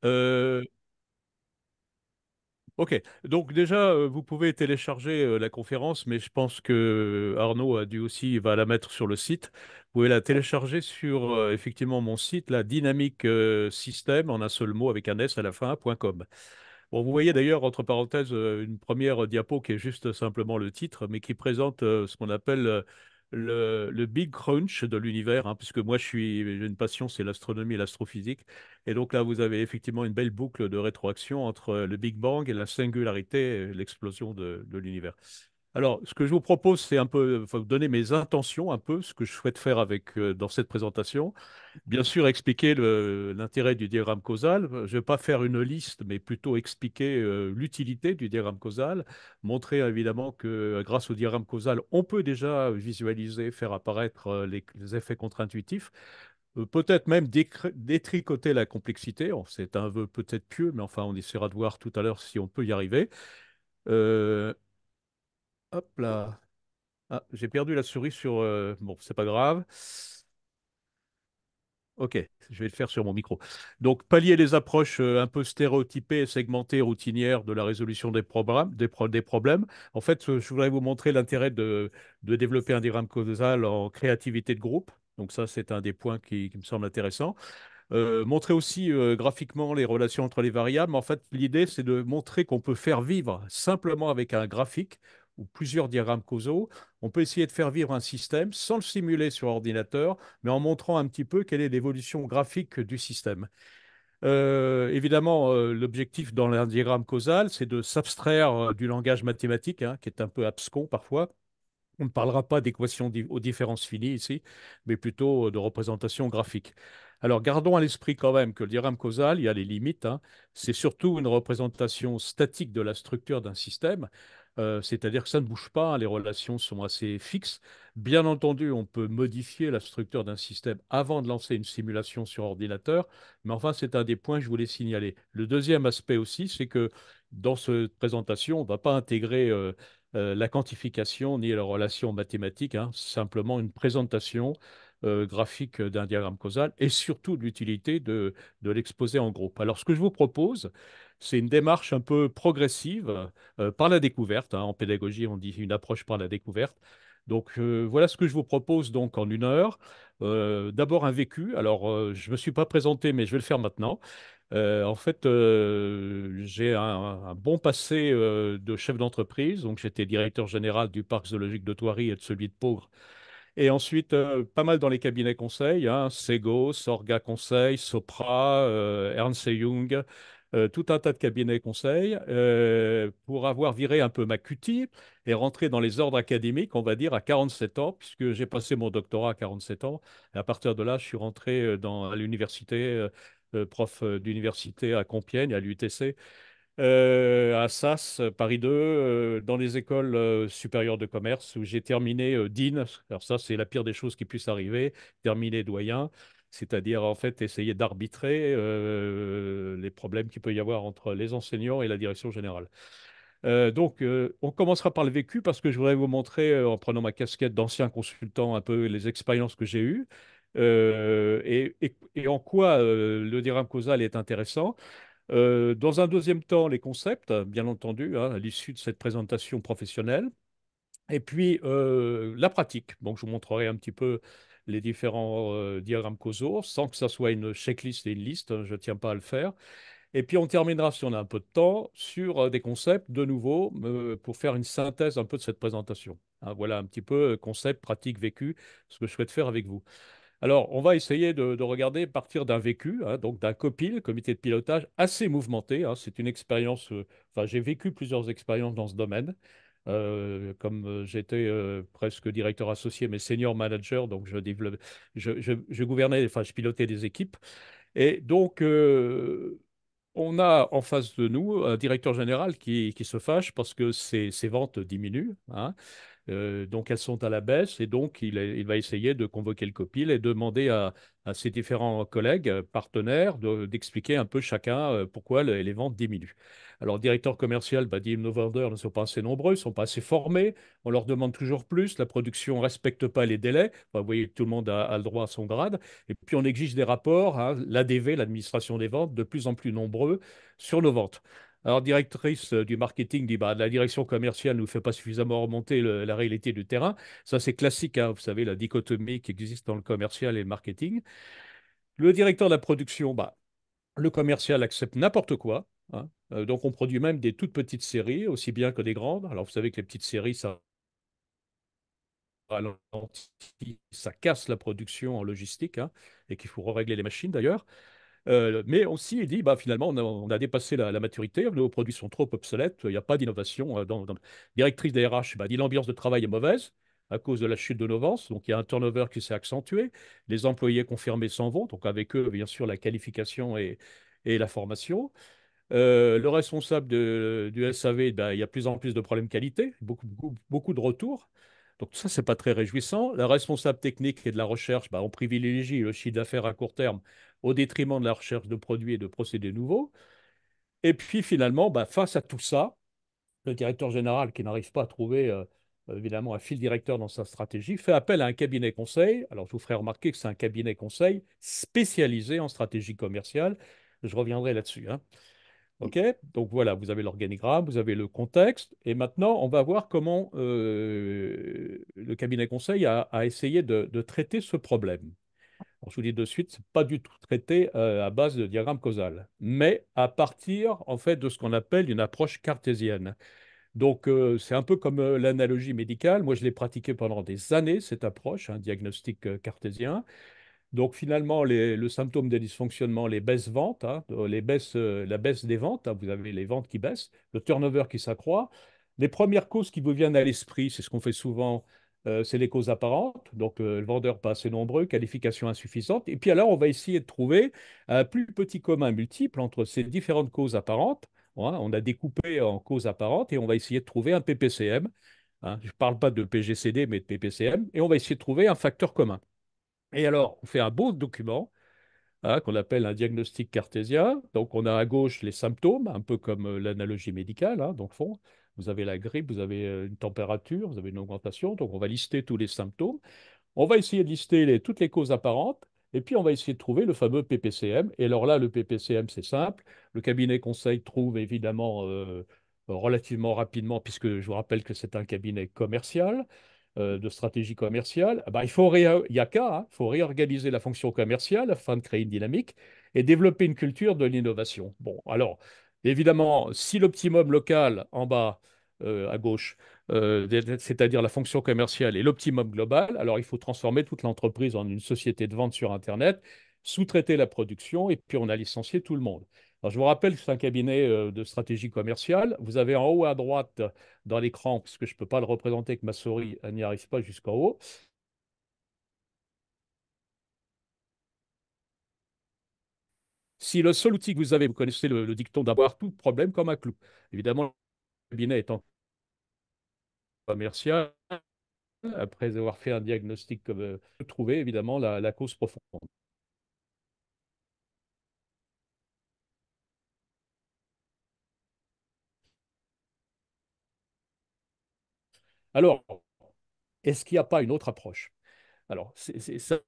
Euh, ok, donc déjà, vous pouvez télécharger la conférence, mais je pense que Arnaud a dû aussi, il va la mettre sur le site. Vous pouvez la télécharger sur effectivement mon site, la Dynamic System, en un seul mot avec un S à la fin, .com. Bon, vous voyez d'ailleurs, entre parenthèses, une première diapo qui est juste simplement le titre, mais qui présente ce qu'on appelle le Big Crunch de l'univers, hein, puisque moi, j'ai une passion, c'est l'astronomie et l'astrophysique. Et donc là, vous avez effectivement une belle boucle de rétroaction entre le Big Bang et la singularité, l'explosion de l'univers. Alors, ce que je vous propose, c'est un peu, enfin, vous donner mes intentions, un peu, ce que je souhaite faire dans cette présentation. Bien sûr, expliquer l'intérêt du diagramme causal. Je ne vais pas faire une liste, mais plutôt expliquer l'utilité du diagramme causal, montrer évidemment que grâce au diagramme causal, on peut déjà visualiser, faire apparaître les effets contre-intuitifs, peut-être même détricoter la complexité. Oh, c'est un vœu peut-être pieux, mais enfin, on essaiera de voir tout à l'heure si on peut y arriver. Euh, hop là. Ah, j'ai perdu la souris sur... bon, c'est pas grave. Ok, je vais le faire sur mon micro. Donc, pallier les approches un peu stéréotypées et segmentées routinières de la résolution des problèmes. En fait, je voudrais vous montrer l'intérêt de développer un diagramme causal en créativité de groupe. Donc ça, c'est un des points qui me semble intéressant. Montrer aussi graphiquement les relations entre les variables. En fait, l'idée, c'est de montrer qu'on peut faire vivre simplement avec un graphique ou plusieurs diagrammes causaux. On peut essayer de faire vivre un système sans le simuler sur ordinateur, mais en montrant un petit peu quelle est l'évolution graphique du système. Évidemment, l'objectif dans un diagramme causal, c'est de s'abstraire du langage mathématique, hein, qui est un peu abscon parfois. On ne parlera pas d'équations aux différences finies ici, mais plutôt de représentation graphique. Alors, gardons à l'esprit quand même que le diagramme causal, il y a les limites, hein. C'est surtout une représentation statique de la structure d'un système, c'est-à-dire que ça ne bouge pas, hein, les relations sont assez fixes. Bien entendu, on peut modifier la structure d'un système avant de lancer une simulation sur ordinateur, mais enfin, c'est un des points que je voulais signaler. Le deuxième aspect aussi, c'est que dans cette présentation, on ne va pas intégrer la quantification ni la relation mathématique, hein, simplement une présentation graphique d'un diagramme causal et surtout l'utilité de l'exposer en groupe. Alors, ce que je vous propose, c'est une démarche un peu progressive par la découverte, hein. En pédagogie, on dit une approche par la découverte. Donc, voilà ce que je vous propose donc en 1 heure. D'abord un vécu. Alors, je ne me suis pas présenté, mais je vais le faire maintenant. En fait, j'ai un bon passé de chef d'entreprise. Donc, j'étais directeur général du parc zoologique de Thoiry et de celui de Pau. Et ensuite, pas mal dans les cabinets conseils, hein, Sego, Sorga Conseil, Sopra, Ernst Young, tout un tas de cabinets conseils, pour avoir viré un peu ma cutie et rentré dans les ordres académiques, on va dire, à 47 ans, puisque j'ai passé mon doctorat à 47 ans. Et à partir de là, je suis rentré à l'université, prof d'université à Compiègne, à l'UTC, à SAS, Paris 2, dans les écoles supérieures de commerce, où j'ai terminé Dean. Alors ça, c'est la pire des choses qui puissent arriver, terminer doyen, c'est-à-dire en fait essayer d'arbitrer les problèmes qu'il peut y avoir entre les enseignants et la direction générale. On commencera par le vécu parce que je voudrais vous montrer, en prenant ma casquette d'ancien consultant, un peu les expériences que j'ai eues et en quoi le diagramme causal est intéressant. Dans un deuxième temps, les concepts, bien entendu, hein, à l'issue de cette présentation professionnelle. Et puis, la pratique. Donc, je vous montrerai un petit peu les différents diagrammes causaux, sans que ça soit une checklist et une liste, hein, je ne tiens pas à le faire. Et puis, on terminera, si on a un peu de temps, sur des concepts, de nouveau, pour faire une synthèse un peu de cette présentation. Hein, voilà un petit peu concept, pratique, vécu, ce que je souhaite faire avec vous. Alors, on va essayer de regarder partir d'un vécu, hein, donc d'un COPIL, comité de pilotage, assez mouvementé, hein. C'est une expérience, enfin, j'ai vécu plusieurs expériences dans ce domaine. Comme j'étais presque directeur associé, mais senior manager, donc je gouvernais, enfin, je pilotais des équipes. Et donc, on a en face de nous un directeur général qui se fâche parce que ses ventes diminuent, hein. Donc elles sont à la baisse et donc il va essayer de convoquer le COPIL et demander à ses différents collègues, partenaires, d'expliquer un peu chacun pourquoi les ventes diminuent. Alors le directeur commercial dit nos vendeurs ne sont pas assez nombreux, ne sont pas assez formés, on leur demande toujours plus, la production ne respecte pas les délais. Enfin, vous voyez que tout le monde a le droit à son grade. Et puis on exige des rapports, hein, l'ADV, l'administration des ventes, de plus en plus nombreux sur nos ventes. Alors, directrice du marketing dit la direction commerciale ne nous fait pas suffisamment remonter la réalité du terrain. Ça, c'est classique, hein, vous savez, la dichotomie qui existe dans le commercial et le marketing. Le directeur de la production, le commercial accepte n'importe quoi, hein. Donc, on produit même des toutes petites séries, aussi bien que des grandes. Alors, vous savez que les petites séries, ça ralentit, ça casse la production en logistique, hein, et qu'il faut régler les machines d'ailleurs. Mais aussi, il dit, finalement, on a dépassé la maturité, nos produits sont trop obsolètes, il n'y a pas d'innovation. Directrice des RH dit l'ambiance de travail est mauvaise à cause de la chute de nos ventes, donc il y a un turnover qui s'est accentué, les employés confirmés s'en vont, donc avec eux, bien sûr, la qualification et la formation. Le responsable du SAV, il y a de plus en plus de problèmes qualité, beaucoup de retours. Donc ça, c'est pas très réjouissant. La responsable technique et de la recherche, on privilégie le chiffre d'affaires à court terme au détriment de la recherche de produits et de procédés nouveaux. Et puis finalement, face à tout ça, le directeur général, qui n'arrive pas à trouver évidemment un fil directeur dans sa stratégie, fait appel à un cabinet conseil. Alors je vous ferai remarquer que c'est un cabinet conseil spécialisé en stratégie commerciale. Je reviendrai là-dessus, hein. OK? Donc voilà, vous avez l'organigramme, vous avez le contexte, et maintenant, on va voir comment le cabinet conseil a essayé de traiter ce problème. Alors, je vous dis de suite, ce n'est pas du tout traité à base de diagramme causal, mais à partir en fait de ce qu'on appelle une approche cartésienne. Donc, c'est un peu comme l'analogie médicale. Moi, je l'ai pratiqué pendant des années, cette approche, un diagnostic cartésien. Donc finalement, le symptôme des dysfonctionnements, les baisses ventes, hein, la baisse des ventes, hein, vous avez les ventes qui baissent, le turnover qui s'accroît. Les premières causes qui vous viennent à l'esprit, c'est ce qu'on fait souvent, c'est les causes apparentes. Donc le vendeur pas assez nombreux, qualification insuffisante. Et puis alors, on va essayer de trouver un plus petit commun multiple entre ces différentes causes apparentes, hein. On a découpé en causes apparentes et on va essayer de trouver un PPCM, hein. Je ne parle pas de PGCD, mais de PPCM. Et on va essayer de trouver un facteur commun. Et alors, on fait un beau document, hein, qu'on appelle un diagnostic cartésien. Donc, on a à gauche les symptômes, un peu comme l'analogie médicale, hein. Donc, fond, vous avez la grippe, vous avez une température, vous avez une augmentation. Donc, on va lister tous les symptômes. On va essayer de lister toutes les causes apparentes. Et puis, on va essayer de trouver le fameux PPCM. Et alors là, le PPCM, c'est simple. Le cabinet conseil trouve évidemment relativement rapidement, puisque je vous rappelle que c'est un cabinet commercial, de stratégie commerciale, il y a qu'à, hein, il faut réorganiser la fonction commerciale afin de créer une dynamique et développer une culture de l'innovation. Bon, alors, évidemment, si l'optimum local en bas, à gauche, c'est-à-dire la fonction commerciale et l'optimum global, alors il faut transformer toute l'entreprise en une société de vente sur Internet, sous-traiter la production et puis on a licencié tout le monde. Alors, je vous rappelle que c'est un cabinet de stratégie commerciale. Vous avez en haut à droite dans l'écran, puisque je ne peux pas le représenter avec ma souris, elle n'y arrive pas jusqu'en haut. Si le seul outil que vous avez, vous connaissez le dicton d'avoir tout problème comme un clou. Évidemment, le cabinet étant commercial, après avoir fait un diagnostic, trouver évidemment la cause profonde. Alors, est-ce qu'il n'y a pas une autre approche? Alors, ça,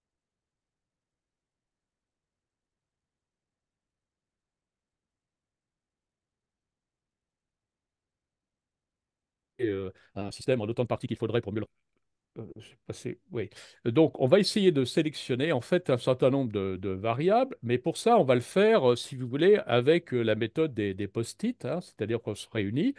un système en autant de parties qu'il faudrait pour mieux oui. Donc, on va essayer de sélectionner en fait un certain nombre de variables, mais pour ça, on va le faire, si vous voulez, avec la méthode des post-it, hein, c'est-à-dire qu'on se réunit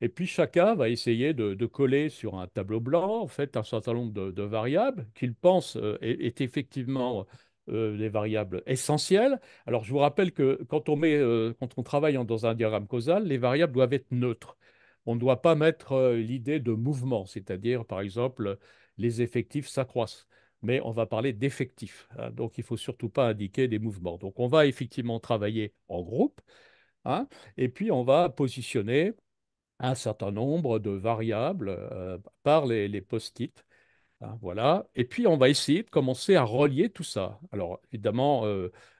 et puis chacun va essayer de coller sur un tableau blanc en fait un certain nombre de variables qu'il pense est effectivement des variables essentielles. Alors, je vous rappelle que quand on travaille dans un diagramme causal, les variables doivent être neutres. On ne doit pas mettre l'idée de mouvement, c'est-à-dire, par exemple, les effectifs s'accroissent. Mais on va parler d'effectifs, hein. Donc, il ne faut surtout pas indiquer des mouvements. Donc, on va effectivement travailler en groupe, hein, et puis on va positionner un certain nombre de variables par les post-it. Hein, voilà. Et puis, on va essayer de commencer à relier tout ça. Alors, évidemment,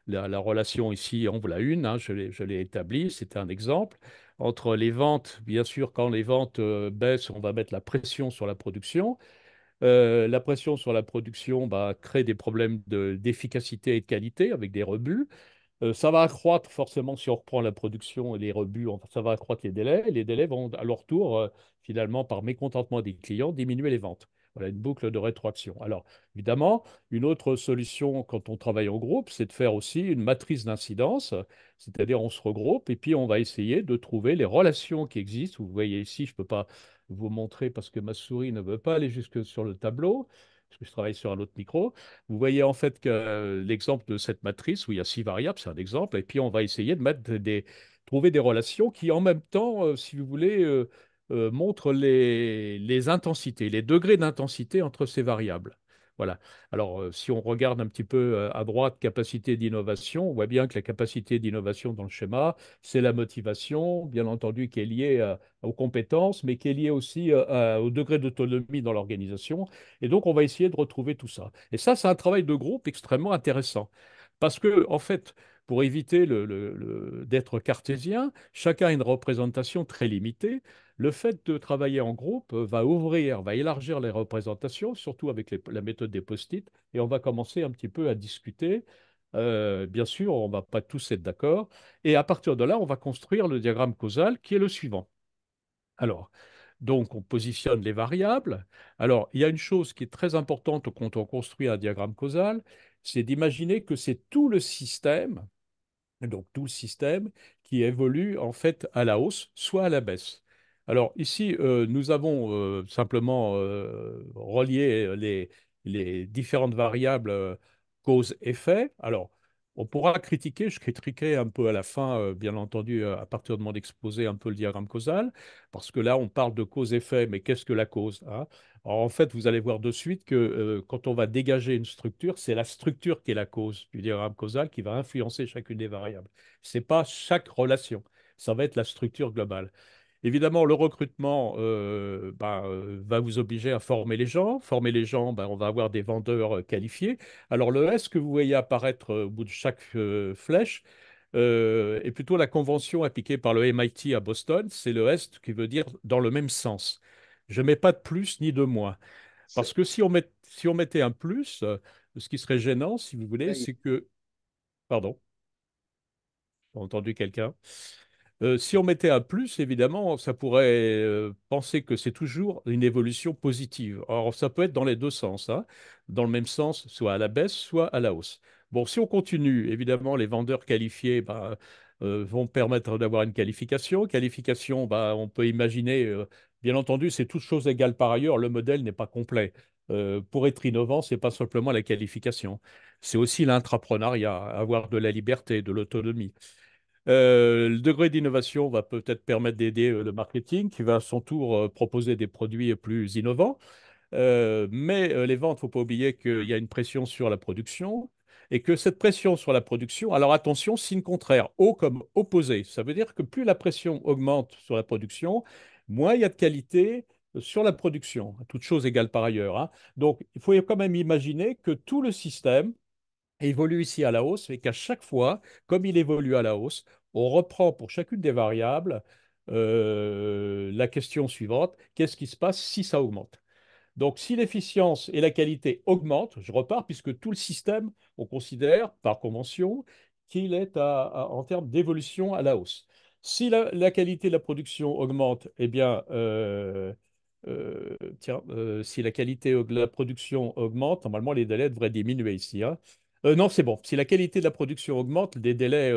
la relation ici, on voit une, hein, je l'ai établie, c'était un exemple. Entre les ventes, bien sûr, quand les ventes baissent, on va mettre la pression sur la production. La pression sur la production bah, crée des problèmes d'efficacité et de qualité avec des rebuts. Ça va accroître forcément, si on reprend la production et les rebuts, enfin, ça va accroître les délais. Et les délais vont à leur tour, finalement, par mécontentement des clients, diminuer les ventes. Voilà une boucle de rétroaction. Alors, évidemment, une autre solution quand on travaille en groupe, c'est de faire aussi une matrice d'incidence, c'est-à-dire on se regroupe et puis on va essayer de trouver les relations qui existent. Vous voyez ici, je ne peux pas vous montrer parce que ma souris ne veut pas aller jusque sur le tableau, parce que je travaille sur un autre micro. Vous voyez en fait que l'exemple de cette matrice où il y a 6 variables, c'est un exemple, et puis on va essayer de trouver des relations qui en même temps, si vous voulez, montrent les intensités, les degrés d'intensité entre ces variables. Voilà. Alors, si on regarde un petit peu à droite, capacité d'innovation, on voit bien que la capacité d'innovation dans le schéma, c'est la motivation, bien entendu, qui est liée aux compétences, mais qui est liée aussi au degré d'autonomie dans l'organisation. Et donc, on va essayer de retrouver tout ça. Et ça, c'est un travail de groupe extrêmement intéressant. Parce que, en fait, pour éviter d'être cartésien, chacun a une représentation très limitée. Le fait de travailler en groupe va ouvrir, va élargir les représentations, surtout avec la méthode des post-it, et on va commencer un petit peu à discuter. Bien sûr, on ne va pas tous être d'accord. Et à partir de là, on va construire le diagramme causal qui est le suivant. Alors, donc, on positionne les variables. Alors, il y a une chose qui est très importante quand on construit un diagramme causal, c'est d'imaginer que c'est tout le système, donc tout le système qui évolue en fait à la hausse, soit à la baisse. Alors ici, nous avons simplement relié les différentes variables cause-effet. Alors, on pourra critiquer, je critiquerai un peu à la fin, bien entendu, à partir de mon exposé, un peu le diagramme causal, parce que là, on parle de cause-effet, mais qu'est-ce que la cause, hein? Alors, en fait, vous allez voir de suite que quand on va dégager une structure, c'est la structure qui est la cause du diagramme causal qui va influencer chacune des variables. Ce n'est pas chaque relation, ça va être la structure globale. Évidemment, le recrutement va vous obliger à former les gens. Former les gens, on va avoir des vendeurs qualifiés. Alors, le S que vous voyez apparaître au bout de chaque flèche est plutôt la convention appliquée par le MIT à Boston. C'est le S qui veut dire dans le même sens. Je ne mets pas de plus ni de moins. Parce C'est- que si on mettait un plus, ce qui serait gênant, si vous voulez, là, il- c'est que... Pardon, j'ai entendu quelqu'un. Si on mettait un plus, évidemment, ça pourrait penser que c'est toujours une évolution positive. Or, ça peut être dans les deux sens, hein. Dans le même sens, soit à la baisse, soit à la hausse. Bon, si on continue, évidemment, les vendeurs qualifiés vont permettre d'avoir une qualification. Qualification, on peut imaginer, bien entendu, c'est toute chose égale par ailleurs, le modèle n'est pas complet. Pour être innovant, c'est pas simplement la qualification, c'est aussi l'intrapreneuriat, avoir de la liberté, de l'autonomie. Le degré d'innovation va peut-être permettre d'aider le marketing qui va à son tour proposer des produits plus innovants. Mais les ventes, il ne faut pas oublier qu'il y a une pression sur la production et que cette pression sur la production, alors attention, signe contraire, haut comme opposé. Ça veut dire que plus la pression augmente sur la production, moins il y a de qualité sur la production, toute chose égale par ailleurs, hein. Donc, il faut quand même imaginer que tout le système évolue ici à la hausse et qu'à chaque fois, comme il évolue à la hausse, on reprend pour chacune des variables la question suivante, qu'est-ce qui se passe si ça augmente? Donc, si l'efficience et la qualité augmentent, je repars puisque tout le système, on considère par convention qu'il est en termes d'évolution à la hausse. Si la qualité de la production augmente, eh bien, si la qualité de la production augmente, normalement les délais devraient diminuer ici, hein. Non, c'est bon. Si la qualité de la production augmente, les délais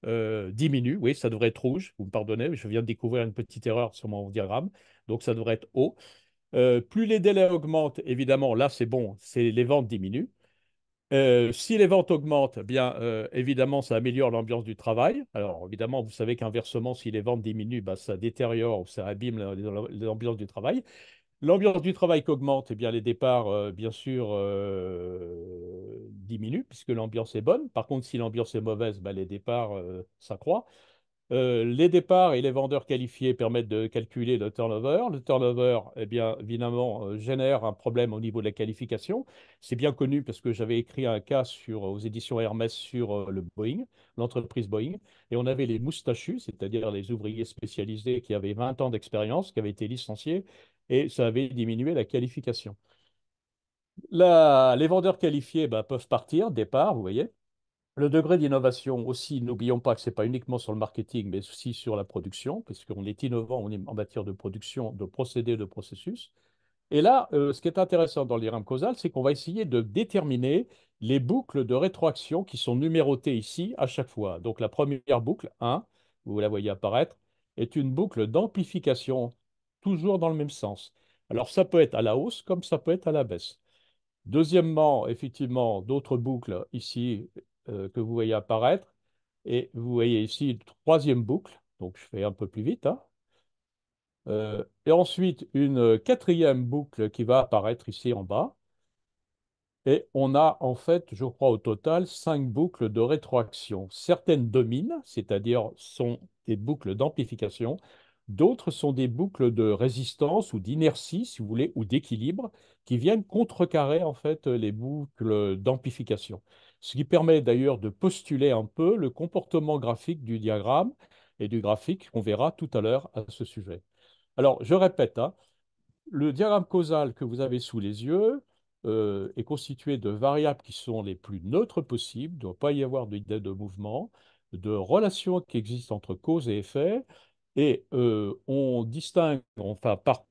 diminuent. Oui, ça devrait être rouge. Vous me pardonnez, je viens de découvrir une petite erreur sur mon diagramme. Donc, ça devrait être haut. Plus les délais augmentent, évidemment, là c'est bon, les ventes diminuent. Si les ventes augmentent, eh bien évidemment, ça améliore l'ambiance du travail. Alors évidemment, vous savez qu'inversement, si les ventes diminuent, ça détériore ou ça abîme l'ambiance du travail. L'ambiance du travail qui augmente, eh bien les départs, bien sûr, diminuent puisque l'ambiance est bonne. Par contre, si l'ambiance est mauvaise, les départs s'accroît. Les départs et les vendeurs qualifiés permettent de calculer le turnover. Le turnover, eh bien, évidemment, génère un problème au niveau de la qualification. C'est bien connu parce que j'avais écrit un cas aux éditions Hermès sur le Boeing, l'entreprise Boeing, et on avait les moustachus, c'est-à-dire les ouvriers spécialisés qui avaient 20 ans d'expérience, qui avaient été licenciés, et ça avait diminué la qualification. Les vendeurs qualifiés peuvent partir, départ, vous voyez. Le degré d'innovation aussi, n'oublions pas que ce n'est pas uniquement sur le marketing, mais aussi sur la production, parce qu'on est innovant en matière de production, de procédés, de processus. Et là, ce qui est intéressant dans le diagramme causal, c'est qu'on va essayer de déterminer les boucles de rétroaction qui sont numérotées ici à chaque fois. Donc la première boucle, 1, vous la voyez apparaître, est une boucle d'amplification, toujours dans le même sens. Alors ça peut être à la hausse comme ça peut être à la baisse. Deuxièmement, effectivement, d'autres boucles ici que vous voyez apparaître. Et vous voyez ici une troisième boucle. Donc je fais un peu plus vite, hein. Et ensuite, une quatrième boucle qui va apparaître ici en bas. Et on a en fait, je crois au total, 5 boucles de rétroaction. Certaines dominent, c'est-à-dire sont des boucles d'amplification. D'autres sont des boucles de résistance ou d'inertie, si vous voulez, ou d'équilibre, qui viennent contrecarrer en fait les boucles d'amplification. Ce qui permet d'ailleurs de postuler un peu le comportement graphique du diagramme et du graphique qu'on verra tout à l'heure à ce sujet. Alors, je répète, hein, le diagramme causal que vous avez sous les yeux est constitué de variables qui sont les plus neutres possibles, il ne doit pas y avoir d'idée de mouvement, de relations qui existent entre cause et effet, et on distingue, enfin par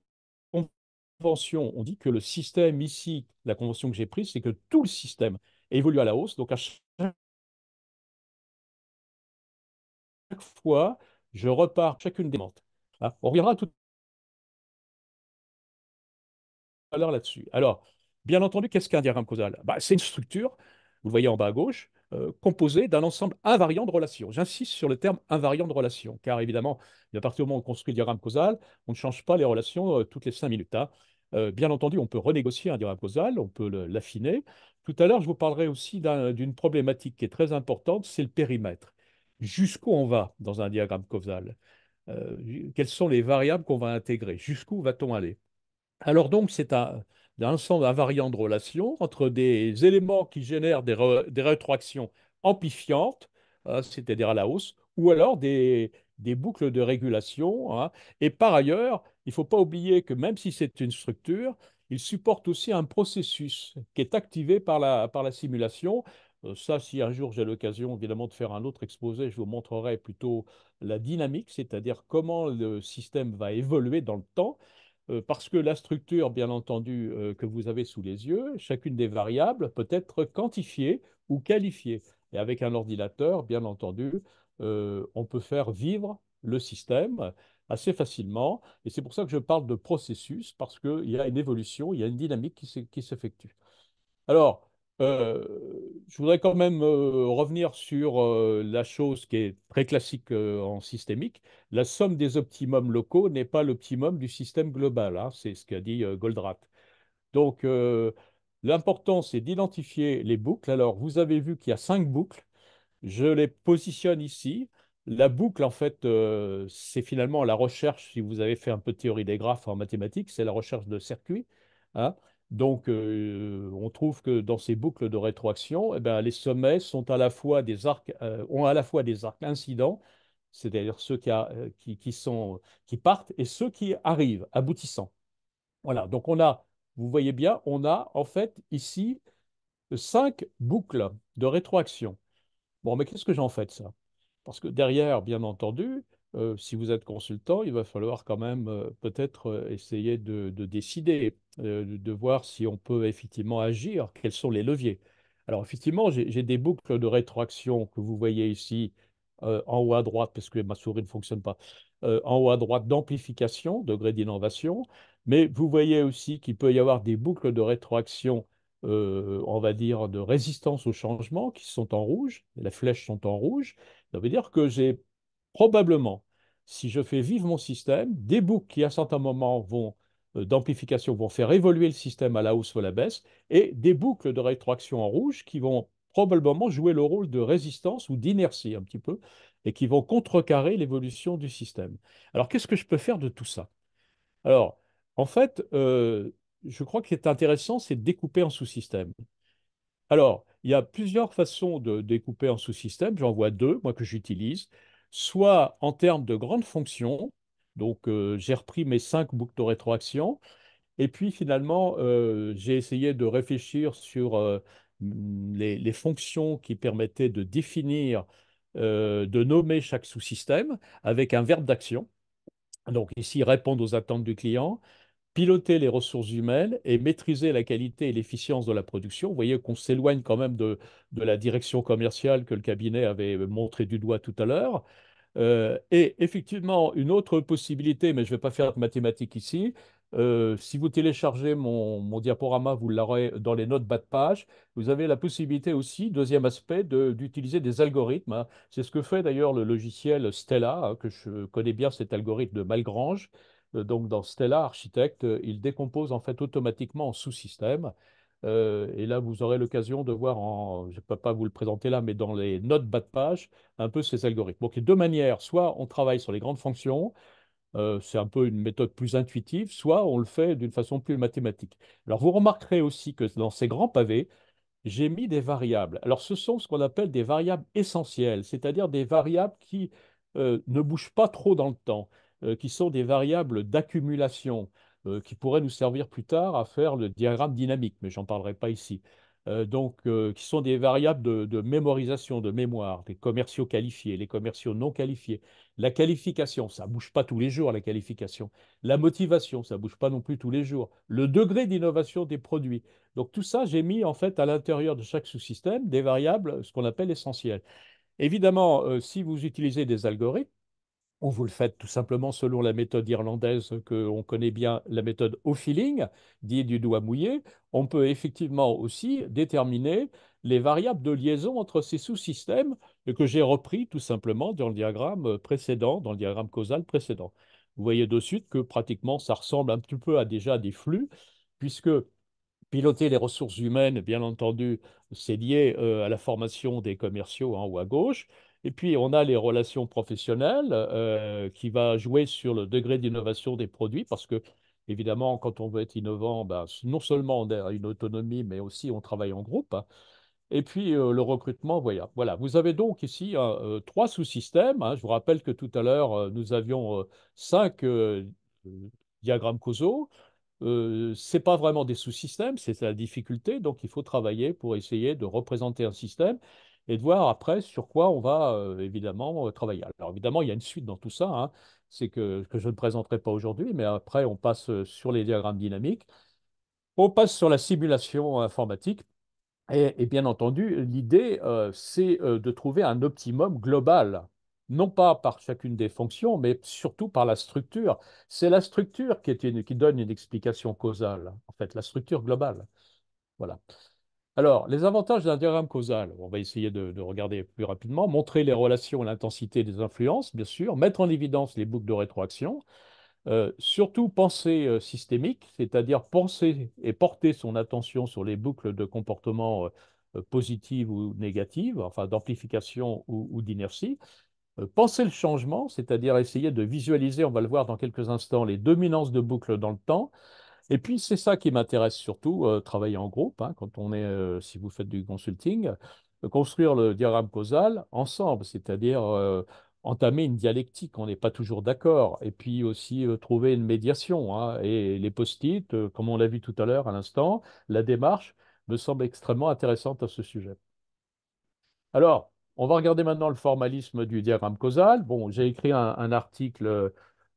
convention, on dit que le système ici, la convention que j'ai prise, c'est que tout le système évolue à la hausse, donc à chaque fois, je repars chacune des mentes. Hein, on reviendra tout à l'heure là-dessus. Alors, bien entendu, qu'est-ce qu'un diagramme causal? C'est une structure, vous le voyez en bas à gauche, composée d'un ensemble invariant de relations. J'insiste sur le terme invariant de relations, car évidemment, à partir du moment où on construit le diagramme causal, on ne change pas les relations toutes les 5 minutes, hein. Bien entendu, on peut renégocier un diagramme causal, on peut l'affiner. Tout à l'heure, je vous parlerai aussi d'une problématique qui est très importante, c'est le périmètre. Jusqu'où on va dans un diagramme causal? Quelles sont les variables qu'on va intégrer? Jusqu'où va-t-on aller? Alors donc, c'est un ensemble invariant de relations entre des éléments qui génèrent des rétroactions amplifiantes, hein, c'est-à-dire à la hausse, ou alors des boucles de régulation, hein. Et par ailleurs, il ne faut pas oublier que même si c'est une structure, il supporte aussi un processus qui est activé par la simulation. Ça, si un jour j'ai l'occasion évidemment de faire un autre exposé, je vous montrerai plutôt la dynamique, c'est-à-dire comment le système va évoluer dans le temps. Parce que la structure, bien entendu, que vous avez sous les yeux, chacune des variables peut être quantifiée ou qualifiée. Et avec un ordinateur, bien entendu, on peut faire vivre le système assez facilement. Et c'est pour ça que je parle de processus, parce qu'il y a une évolution, il y a une dynamique qui s'effectue. Alors, euh, je voudrais quand même revenir sur la chose qui est très classique en systémique. La somme des optimums locaux n'est pas l'optimum du système global, hein. C'est ce qu'a dit Goldratt. Donc, l'important, c'est d'identifier les boucles. Alors, vous avez vu qu'il y a 5 boucles. Je les positionne ici. La boucle, en fait, c'est finalement la recherche, si vous avez fait un peu de théorie des graphes en mathématiques, c'est la recherche de circuits, hein. Donc, on trouve que dans ces boucles de rétroaction, eh ben, les sommets sont à la fois des arcs, ont à la fois des arcs incidents, c'est-à-dire ceux qui partent, et ceux qui arrivent, aboutissants. Voilà, donc vous voyez bien, on a en fait ici 5 boucles de rétroaction. Bon, mais qu'est-ce que j'en fais de ça? Parce que derrière, bien entendu, si vous êtes consultant, il va falloir quand même peut-être essayer de décider, de voir si on peut effectivement agir, quels sont les leviers. Alors effectivement, j'ai des boucles de rétroaction que vous voyez ici en haut à droite, parce que ma souris ne fonctionne pas, en haut à droite d'amplification, degré d'innovation, mais vous voyez aussi qu'il peut y avoir des boucles de rétroaction, on va dire, de résistance au changement qui sont en rouge, les flèches sont en rouge. Ça veut dire que j'ai probablement, si je fais vivre mon système, des boucles qui à certains moments d'amplification vont faire évoluer le système à la hausse ou à la baisse, et des boucles de rétroaction en rouge qui vont probablement jouer le rôle de résistance ou d'inertie un petit peu, et qui vont contrecarrer l'évolution du système. Alors, qu'est-ce que je peux faire de tout ça? Alors, en fait, je crois que ce qui est intéressant, c'est de découper en sous-systèmes. Alors, il y a plusieurs façons de découper en sous-systèmes. J'en vois deux, moi, que j'utilise. Soit en termes de grandes fonctions. Donc, j'ai repris mes 5 boucles de rétroaction. Et puis, finalement, j'ai essayé de réfléchir sur les fonctions qui permettaient de définir, de nommer chaque sous-système avec un verbe d'action. Donc, ici, répondre aux attentes du client, piloter les ressources humaines et maîtriser la qualité et l'efficience de la production. Vous voyez qu'on s'éloigne quand même de la direction commerciale que le cabinet avait montré du doigt tout à l'heure. Et effectivement, une autre possibilité, mais je ne vais pas faire de mathématiques ici, si vous téléchargez mon diaporama, vous l'aurez dans les notes bas de page, vous avez la possibilité aussi, deuxième aspect, d'utiliser des algorithmes, hein. C'est ce que fait d'ailleurs le logiciel Stella, hein, que je connais bien cet algorithme de Malgrange. Donc dans Stella Architect, il décompose en fait automatiquement en sous-systèmes. Et là, vous aurez l'occasion de voir, je ne peux pas vous le présenter là, mais dans les notes bas de page, un peu ces algorithmes. Donc, il y a deux manières. Soit on travaille sur les grandes fonctions, c'est un peu une méthode plus intuitive, soit on le fait d'une façon plus mathématique. Alors, vous remarquerez aussi que dans ces grands pavés, j'ai mis des variables. Alors, ce sont ce qu'on appelle des variables essentielles, c'est-à-dire des variables qui ne bougent pas trop dans le temps, qui sont des variables d'accumulation, qui pourraient nous servir plus tard à faire le diagramme dynamique, mais j'en parlerai pas ici. Qui sont des variables de mémorisation, de mémoire, les commerciaux qualifiés, les commerciaux non qualifiés. La qualification, ça ne bouge pas tous les jours, la qualification. La motivation, ça ne bouge pas non plus tous les jours. Le degré d'innovation des produits. Donc tout ça, j'ai mis en fait à l'intérieur de chaque sous-système des variables, ce qu'on appelle essentielles. Évidemment, si vous utilisez des algorithmes, ou vous le faites tout simplement selon la méthode irlandaise que l'on connaît bien, la méthode au feeling, dit du doigt mouillé, on peut effectivement aussi déterminer les variables de liaison entre ces sous-systèmes et que j'ai repris tout simplement dans le diagramme précédent, dans le diagramme causal précédent. Vous voyez de suite que pratiquement ça ressemble un petit peu à déjà des flux, puisque piloter les ressources humaines, bien entendu, c'est lié à la formation des commerciaux en haut à gauche. Et puis, on a les relations professionnelles qui va jouer sur le degré d'innovation des produits parce que, évidemment, quand on veut être innovant, ben, non seulement on a une autonomie, mais aussi on travaille en groupe, hein. Et puis, le recrutement, voilà. Voilà. Vous avez donc ici 3 sous-systèmes, hein. Je vous rappelle que tout à l'heure, nous avions 5 diagrammes causaux. Ce n'est pas vraiment des sous-systèmes, c'est la difficulté. Donc, il faut travailler pour essayer de représenter un système et de voir après sur quoi on va évidemment travailler. Alors, évidemment, il y a une suite dans tout ça, hein. C'est que je ne présenterai pas aujourd'hui, mais après, on passe sur les diagrammes dynamiques, on passe sur la simulation informatique. Et bien entendu, l'idée, c'est de trouver un optimum global, non pas par chacune des fonctions, mais surtout par la structure. C'est la structure qui donne une explication causale, en fait, la structure globale. Voilà. Alors, les avantages d'un diagramme causal, on va essayer de regarder plus rapidement, montrer les relations et l'intensité des influences, bien sûr, mettre en évidence les boucles de rétroaction, surtout penser systémique, c'est-à-dire penser et porter son attention sur les boucles de comportement positives ou négatives, enfin d'amplification ou d'inertie. Penser le changement, c'est-à-dire essayer de visualiser, on va le voir dans quelques instants, les dominances de boucles dans le temps. Et puis, c'est ça qui m'intéresse surtout, travailler en groupe, hein, quand on est, si vous faites du consulting, construire le diagramme causal ensemble, c'est-à-dire entamer une dialectique. On n'est pas toujours d'accord. Et puis aussi trouver une médiation, hein. Et les post-it, comme on l'a vu tout à l'heure à l'instant, la démarche me semble extrêmement intéressante à ce sujet. Alors, on va regarder maintenant le formalisme du diagramme causal. Bon, j'ai écrit un article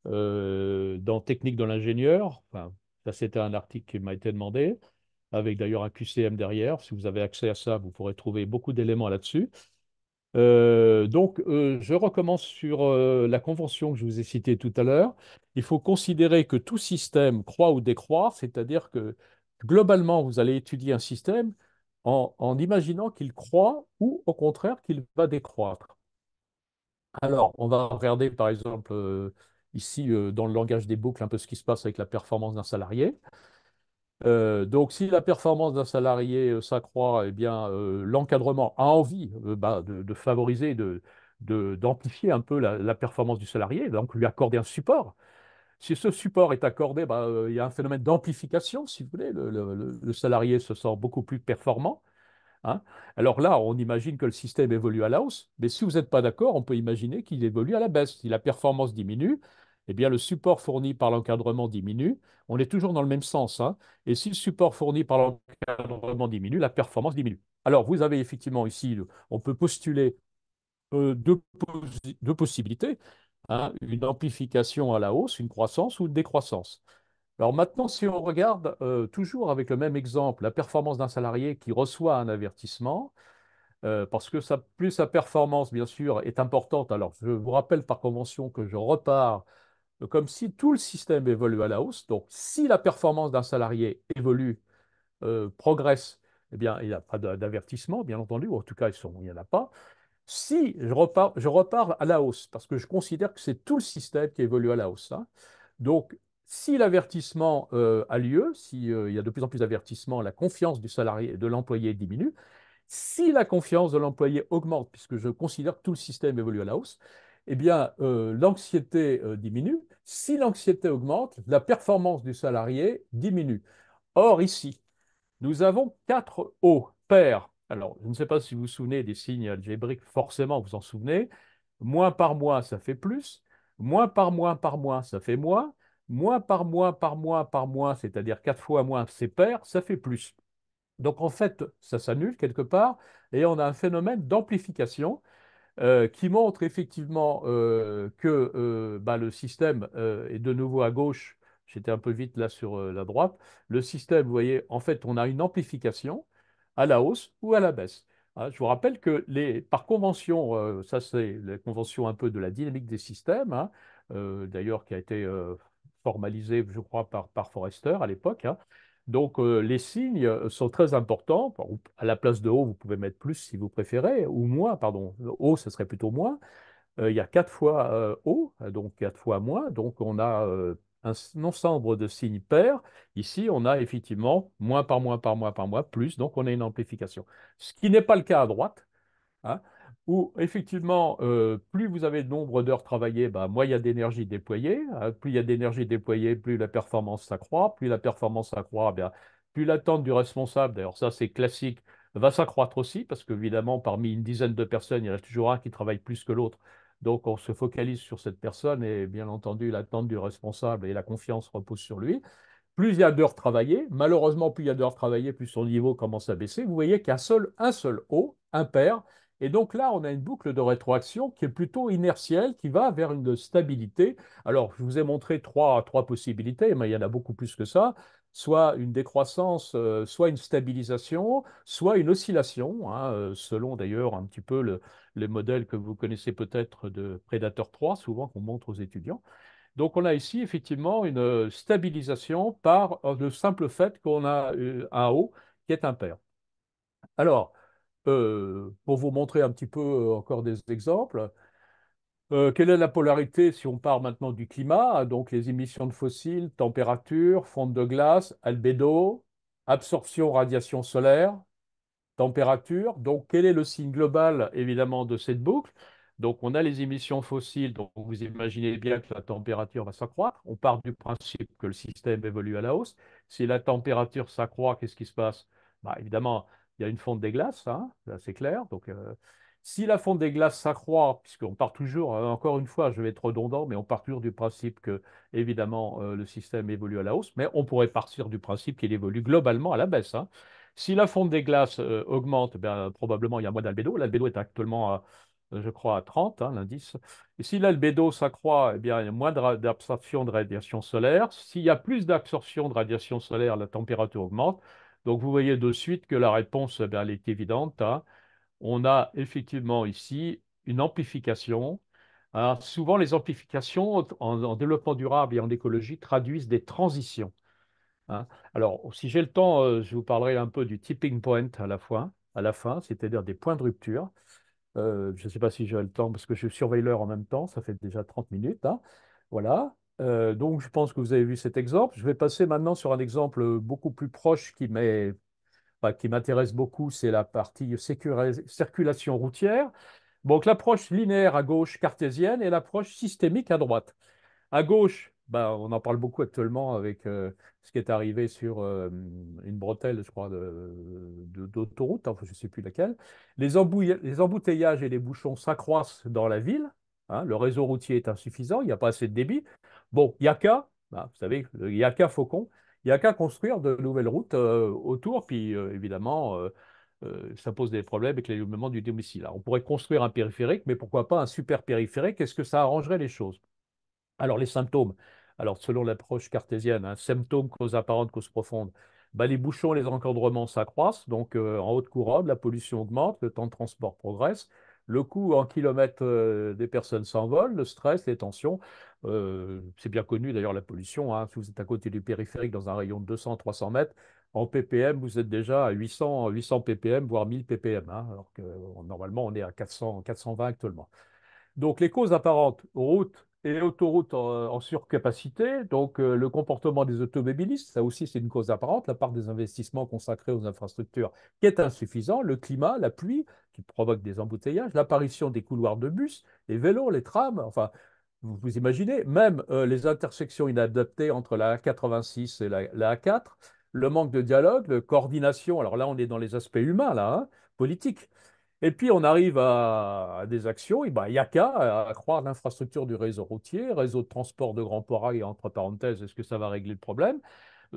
dans Technique de l'ingénieur. Enfin, ça, c'était un article qui m'a été demandé, avec d'ailleurs un QCM derrière. Si vous avez accès à ça, vous pourrez trouver beaucoup d'éléments là-dessus. Je recommence sur la convention que je vous ai citée tout à l'heure. Il faut considérer que tout système croît ou décroît, c'est-à-dire que globalement, vous allez étudier un système en imaginant qu'il croît ou au contraire qu'il va décroître. Alors, on va regarder par exemple ici dans le langage des boucles un peu ce qui se passe avec la performance d'un salarié. Donc, si la performance d'un salarié s'accroît, eh bien, l'encadrement a envie de favoriser, d'amplifier un peu la performance du salarié, donc lui accorder un support. Si ce support est accordé, il y a un phénomène d'amplification, si vous voulez. Le salarié se sent beaucoup plus performant. Hein. Alors là, on imagine que le système évolue à la hausse, mais si vous n'êtes pas d'accord, on peut imaginer qu'il évolue à la baisse. Si la performance diminue, eh bien le support fourni par l'encadrement diminue. On est toujours dans le même sens, hein. Et si le support fourni par l'encadrement diminue, la performance diminue. Alors, vous avez effectivement ici, on peut postuler deux possibilités, hein, une amplification à la hausse, une croissance ou une décroissance. Alors maintenant, si on regarde toujours avec le même exemple, la performance d'un salarié qui reçoit un avertissement, parce que plus sa performance, bien sûr, est importante. Alors, je vous rappelle par convention que je repars comme si tout le système évolue à la hausse. Donc, si la performance d'un salarié évolue, progresse, eh bien, il n'y a pas d'avertissement, bien entendu, ou en tout cas, il n'y en a pas. Si je repars à la hausse, parce que je considère que c'est tout le système qui évolue à la hausse, hein. Donc, si l'avertissement a lieu, s'il y a de plus en plus d'avertissements, la confiance du salarié et de l'employé diminue. Si la confiance de l'employé augmente, puisque je considère que tout le système évolue à la hausse, eh bien, l'anxiété diminue. Si l'anxiété augmente, la performance du salarié diminue. Or, ici, nous avons quatre hauts pairs. Alors, je ne sais pas si vous vous souvenez des signes algébriques, forcément, vous en souvenez. Moins par moins, ça fait plus. Moins par moins, ça fait moins. Moins par moins par moins, c'est-à-dire quatre fois moins, c'est pair, ça fait plus. Donc, en fait, ça s'annule quelque part et on a un phénomène d'amplification qui montre effectivement que le système est de nouveau à gauche. J'étais un peu vite là sur la droite. Le système, vous voyez, en fait, on a une amplification à la hausse ou à la baisse. Hein, je vous rappelle que par convention, ça c'est la convention un peu de la dynamique des systèmes, hein, d'ailleurs qui a été formalisée, je crois, par Forrester à l'époque, hein. Donc, les signes sont très importants. À la place de haut, vous pouvez mettre plus si vous préférez, ou moins, pardon. Haut, ce serait plutôt moins. Il y a quatre fois haut, donc quatre fois moins. Donc, on a un ensemble de signes pairs. Ici, on a effectivement moins par moins par moins par moins, plus. Donc, on a une amplification. Ce qui n'est pas le cas à droite, hein, où effectivement, plus vous avez de nombre d'heures travaillées, moins il y a d'énergie déployée, hein. Plus il y a d'énergie déployée, plus la performance s'accroît. Plus la performance s'accroît, bien, plus l'attente du responsable, d'ailleurs ça c'est classique, va s'accroître aussi, parce qu'évidemment, parmi une dizaine de personnes, il y en a toujours un qui travaille plus que l'autre. Donc on se focalise sur cette personne et bien entendu, l'attente du responsable et la confiance reposent sur lui. Plus il y a d'heures travaillées, malheureusement, plus il y a d'heures travaillées, plus son niveau commence à baisser. Vous voyez qu'il y a un seul haut, impair. Et donc là, on a une boucle de rétroaction qui est plutôt inertielle, qui va vers une stabilité. Alors, je vous ai montré trois possibilités, mais il y en a beaucoup plus que ça. Soit une décroissance, soit une stabilisation, soit une oscillation, hein, selon d'ailleurs un petit peu les modèles que vous connaissez peut-être de Predator 3, souvent qu'on montre aux étudiants. Donc, on a ici effectivement une stabilisation par le simple fait qu'on a un haut qui est impair. Alors, pour vous montrer un petit peu encore des exemples, quelle est la polarité si on part maintenant du climat? Donc, les émissions de fossiles, température, fonte de glace, albédo, absorption, radiation solaire, température. Donc, quel est le signe global, évidemment, de cette boucle? Donc, on a les émissions fossiles, donc vous imaginez bien que la température va s'accroître. On part du principe que le système évolue à la hausse. Si la température s'accroît, qu'est-ce qui se passe? Évidemment, il y a une fonte des glaces, hein, là, c'est clair. Donc, si la fonte des glaces s'accroît, puisqu'on part toujours, encore une fois, je vais être redondant, mais on part toujours du principe que, évidemment, le système évolue à la hausse, mais on pourrait partir du principe qu'il évolue globalement à la baisse, hein. Si la fonte des glaces augmente, ben, probablement il y a moins d'albédo. L'albédo est actuellement, je crois, à 30, hein, l'indice. Et si l'albédo s'accroît, eh bien, il y a moins d'absorption de radiation solaire. S'il y a plus d'absorption de radiation solaire, la température augmente. Donc vous voyez de suite que la réponse, eh bien, elle est évidente, hein. On a effectivement ici une amplification. Alors, souvent, les amplifications en développement durable et en écologie traduisent des transitions, hein. Alors, si j'ai le temps, je vous parlerai un peu du tipping point à la fin, c'est-à-dire des points de rupture. Je ne sais pas si j'ai le temps parce que je suis surveilleur en même temps, ça fait déjà 30 minutes, hein. Voilà. Donc, je pense que vous avez vu cet exemple. Je vais passer maintenant sur un exemple beaucoup plus proche enfin, qui m'intéresse beaucoup, c'est la partie circulation routière. Donc, l'approche linéaire à gauche cartésienne et l'approche systémique à droite. À gauche, ben, on en parle beaucoup actuellement avec ce qui est arrivé sur une bretelle, je crois, d'autoroute, enfin, je ne sais plus laquelle. Les embouteillages et les bouchons s'accroissent dans la ville, hein, le réseau routier est insuffisant, il n'y a pas assez de débit. Bon, il n'y a qu'à, ben, vous savez, il n'y a qu'à Faucon, il n'y a qu'à construire de nouvelles routes autour, puis évidemment, ça pose des problèmes avec l'éloignement du domicile. Alors, on pourrait construire un périphérique, mais pourquoi pas un super périphérique? Est-ce que ça arrangerait les choses? Alors, les symptômes. Alors, selon l'approche cartésienne, hein, symptômes, cause apparente, cause profonde. Bah, les bouchons, les encadrements s'accroissent. Donc, en haute couronne, la pollution augmente, le temps de transport progresse, le coût en kilomètres des personnes s'envole, le stress, les tensions. C'est bien connu d'ailleurs la pollution, hein. Si vous êtes à côté du périphérique dans un rayon de 200-300 mètres, en ppm, vous êtes déjà à 800 ppm, voire 1000 ppm, hein, alors que normalement on est à 420 actuellement. Donc, les causes apparentes, routes et autoroutes en surcapacité, donc le comportement des automobilistes, ça aussi c'est une cause apparente, la part des investissements consacrés aux infrastructures qui est insuffisant, le climat, la pluie qui provoque des embouteillages, l'apparition des couloirs de bus, les vélos, les trams, enfin, vous imaginez, même les intersections inadaptées entre la A86 et la A4, le manque de dialogue, de coordination, alors là on est dans les aspects humains, là, hein, politiques. Et puis on arrive à des actions, et ben, il n'y a qu'à croire l'infrastructure du réseau routier, réseau de transport de grands ports, et entre parenthèses, est-ce que ça va régler le problème?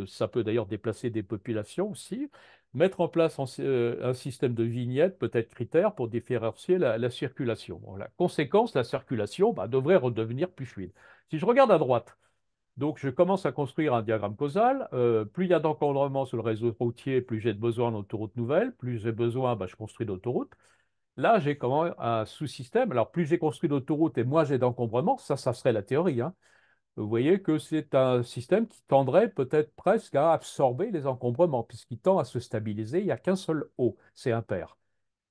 Ça peut d'ailleurs déplacer des populations aussi. Mettre en place un système de vignettes, peut-être critères, pour différencier la circulation. Bon, la conséquence, la circulation bah, devrait redevenir plus fluide. Si je regarde à droite, donc je commence à construire un diagramme causal. Plus il y a d'encombrement sur le réseau routier, plus j'ai besoin d'autoroutes nouvelles. Plus j'ai besoin, bah, je construis d'autoroutes. Là, j'ai quand même un sous-système. Alors, plus j'ai construit d'autoroutes et moins j'ai d'encombrement, ça serait la théorie, hein. Vous voyez que c'est un système qui tendrait peut-être presque à absorber les encombrements, puisqu'il tend à se stabiliser. Il n'y a qu'un seul O, c'est impair.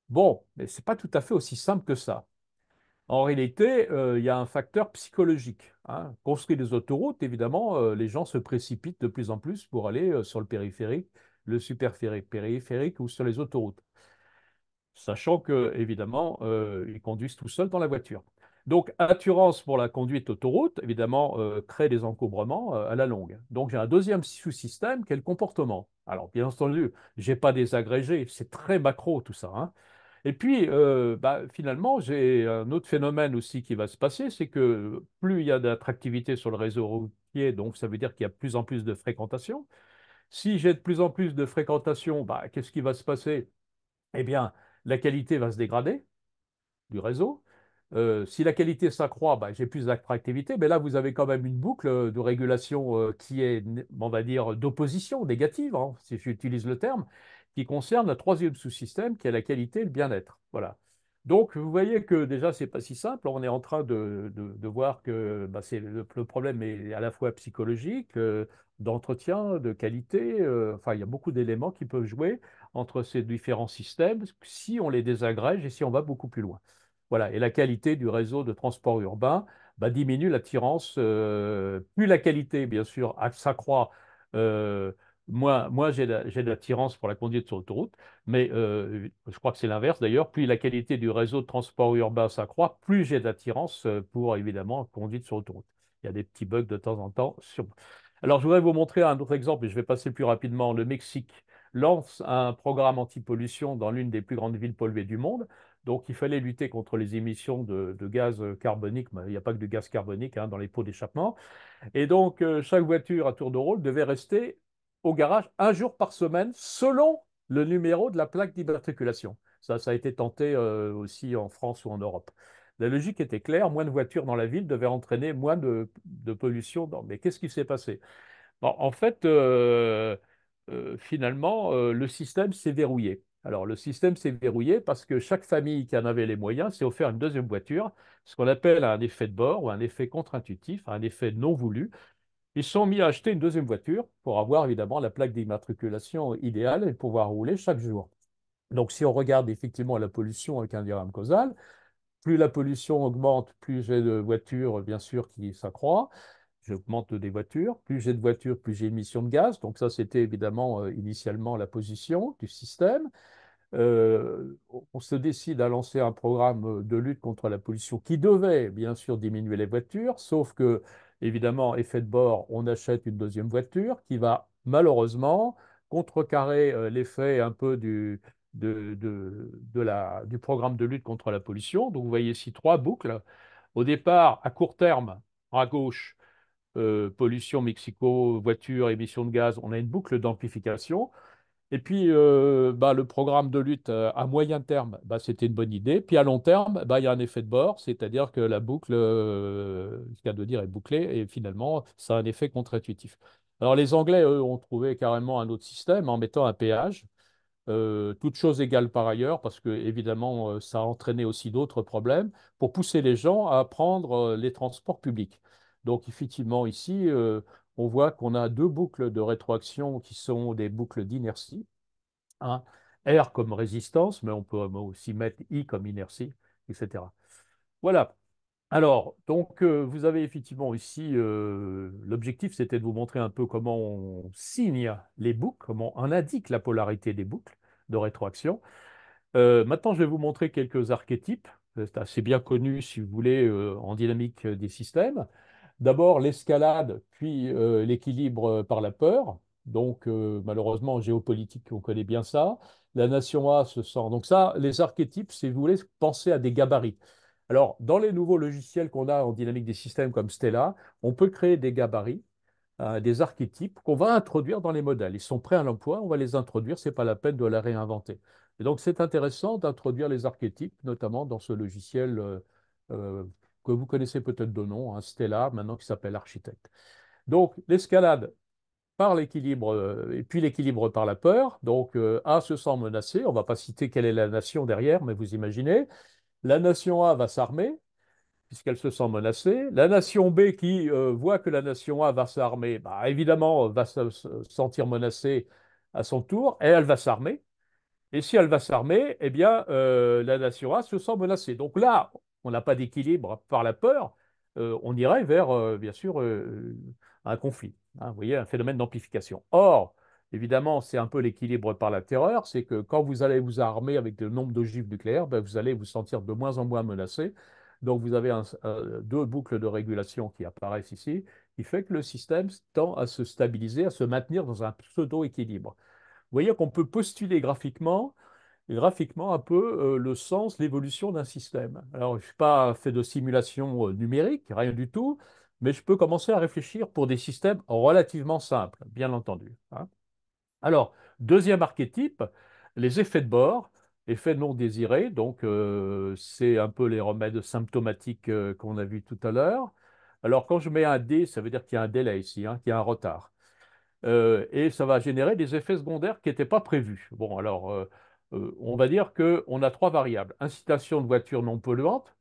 Bon, mais ce n'est pas tout à fait aussi simple que ça. En réalité, il y a un facteur psychologique, hein. Construire des autoroutes, évidemment, les gens se précipitent de plus en plus pour aller sur le périphérique, le périphérique ou sur les autoroutes, sachant que, évidemment, ils conduisent tout seuls dans la voiture. Donc, assurance pour la conduite autoroute, évidemment, crée des encombrements à la longue. Donc, j'ai un deuxième sous-système qui est le comportement. Alors, bien entendu, je n'ai pas des agrégés, c'est très macro tout ça, hein. Et puis, bah, finalement, j'ai un autre phénomène aussi qui va se passer, c'est que plus il y a d'attractivité sur le réseau routier, donc ça veut dire qu'il y a de plus en plus de fréquentation. Si j'ai de plus en plus de fréquentation, bah, qu'est-ce qui va se passer? Eh bien, la qualité va se dégrader du réseau. Si la qualité s'accroît, bah, j'ai plus d'attractivité, mais là, vous avez quand même une boucle de régulation qui est, on va dire, d'opposition négative, hein, si j'utilise le terme, qui concerne le troisième sous-système, qui est la qualité et le bien-être. Voilà. Donc, vous voyez que déjà, c'est pas si simple. On est en train de voir que bah, le problème est à la fois psychologique, d'entretien, de qualité. Enfin, il y a beaucoup d'éléments qui peuvent jouer entre ces différents systèmes si on les désagrège et si on va beaucoup plus loin. Voilà. Et la qualité du réseau de transport urbain bah, diminue l'attirance. Plus la qualité, bien sûr, s'accroît, euh, moins j'ai d'attirance pour la conduite sur l'autoroute. Mais je crois que c'est l'inverse d'ailleurs. Plus la qualité du réseau de transport urbain s'accroît, plus j'ai d'attirance pour évidemment la conduite sur autoroute. Il y a des petits bugs de temps en temps. Alors, je voudrais vous montrer un autre exemple, et je vais passer plus rapidement. Le Mexique lance un programme anti-pollution dans l'une des plus grandes villes polluées du monde. Donc, il fallait lutter contre les émissions de gaz carbonique. Mais il n'y a pas que de gaz carbonique hein, dans les pots d'échappement. Et donc, chaque voiture à tour de rôle devait rester au garage un jour par semaine selon le numéro de la plaque d'immatriculation. Ça a été tenté aussi en France ou en Europe. La logique était claire, moins de voitures dans la ville devait entraîner moins de pollution. Mais qu'est-ce qui s'est passé? Bon, en fait, finalement, le système s'est verrouillé. Alors, le système s'est verrouillé parce que chaque famille qui en avait les moyens s'est offert une deuxième voiture, ce qu'on appelle un effet de bord ou un effet contre-intuitif, un effet non voulu. Ils se sont mis à acheter une deuxième voiture pour avoir évidemment la plaque d'immatriculation idéale et pouvoir rouler chaque jour. Donc, si on regarde effectivement la pollution avec un diagramme causal, plus la pollution augmente, plus j'ai de voitures, bien sûr, qui s'accroît. j'augmente des voitures. Plus j'ai de voitures, plus j'ai d'émissions de gaz. Donc ça, c'était évidemment initialement la position du système. On se décide à lancer un programme de lutte contre la pollution qui devait bien sûr diminuer les voitures, sauf que, évidemment, effet de bord, on achète une deuxième voiture qui va malheureusement contrecarrer l'effet un peu du programme de lutte contre la pollution. Donc vous voyez ici trois boucles. Au départ, à court terme, à gauche, pollution, Mexico, voitures, émissions de gaz, on a une boucle d'amplification. Et puis, bah, le programme de lutte à moyen terme, bah, c'était une bonne idée. Puis à long terme, bah, il y a un effet de bord, c'est-à-dire que la boucle, ce qu'il y a de dire, est bouclée, et finalement, ça a un effet contre-intuitif. Alors les Anglais, eux, ont trouvé carrément un autre système en mettant un péage, toutes choses égales par ailleurs, parce que évidemment, ça a entraîné aussi d'autres problèmes, pour pousser les gens à prendre les transports publics. Donc effectivement, ici, on voit qu'on a deux boucles de rétroaction qui sont des boucles d'inertie, hein. R comme résistance, mais on peut aussi mettre I comme inertie, etc. Voilà. Alors, donc, vous avez effectivement ici, l'objectif, c'était de vous montrer un peu comment on signe les boucles, comment on indique la polarité des boucles de rétroaction. Maintenant, je vais vous montrer quelques archétypes. C'est assez bien connu, si vous voulez, en dynamique des systèmes. D'abord l'escalade, puis l'équilibre par la peur. Donc, malheureusement, en géopolitique, on connaît bien ça. La nation A se sent. Donc, ça, les archétypes, si vous voulez, penser à des gabarits. Alors, dans les nouveaux logiciels qu'on a en dynamique des systèmes comme Stella, on peut créer des gabarits, des archétypes qu'on va introduire dans les modèles. Ils sont prêts à l'emploi, on va les introduire, ce n'est pas la peine de la réinventer. Et donc, c'est intéressant d'introduire les archétypes, notamment dans ce logiciel euh, que vous connaissez peut-être de nom, hein, Stella, maintenant qui s'appelle Architect. Donc, l'escalade par l'équilibre, et puis l'équilibre par la peur. Donc, A se sent menacé, on ne va pas citer quelle est la nation derrière, mais vous imaginez. La nation A va s'armer, puisqu'elle se sent menacée. La nation B qui voit que la nation A va s'armer, bah, évidemment, va se sentir menacée à son tour, et elle va s'armer. Et si elle va s'armer, eh bien, la nation A se sent menacée. Donc là, on n'a pas d'équilibre par la peur. On irait vers, bien sûr, un conflit, hein, vous voyez, un phénomène d'amplification. Or, évidemment, c'est un peu l'équilibre par la terreur. C'est que quand vous allez vous armer avec le nombre d'ogives nucléaires, ben, vous allez vous sentir de moins en moins menacé. Donc, vous avez deux boucles de régulation qui apparaissent ici, qui fait que le système tend à se stabiliser, à se maintenir dans un pseudo-équilibre. Vous voyez qu'on peut postuler graphiquement un peu le sens, l'évolution d'un système. Alors, je n'ai pas fait de simulation numérique, rien du tout, mais je peux commencer à réfléchir pour des systèmes relativement simples, bien entendu, hein. Alors, deuxième archétype, les effets de bord, effets non désirés. Donc, c'est un peu les remèdes symptomatiques qu'on a vus tout à l'heure. Alors, quand je mets un D, ça veut dire qu'il y a un délai ici, hein, qu'il y a un retard. Et ça va générer des effets secondaires qui n'étaient pas prévus. Bon, alors, on va dire qu'on a trois variables. Incitation de voitures non polluantes,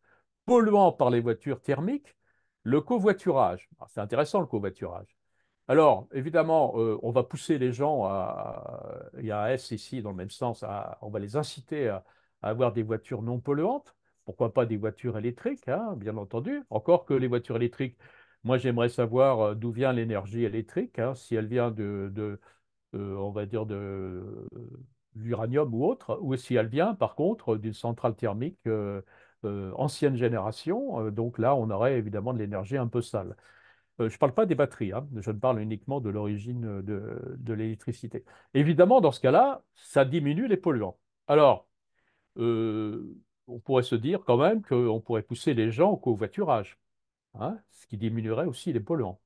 polluant par les voitures thermiques, le covoiturage. Ah, c'est intéressant le covoiturage. Alors, évidemment, on va pousser les gens il y a un S ici dans le même sens, on va les inciter à avoir des voitures non polluantes. Pourquoi pas des voitures électriques, hein, bien entendu. Encore que les voitures électriques, moi j'aimerais savoir d'où vient l'énergie électrique, hein, si elle vient on va dire, l'uranium ou autre, ou si elle vient par contre d'une centrale thermique ancienne génération. Donc là, on aurait évidemment de l'énergie un peu sale. Je ne parle pas des batteries, hein, je ne parle uniquement de l'origine de l'électricité. Évidemment, dans ce cas-là, ça diminue les polluants. Alors, euh, on pourrait se dire quand même qu'on pourrait pousser les gens au covoiturage, hein, ce qui diminuerait aussi les polluants.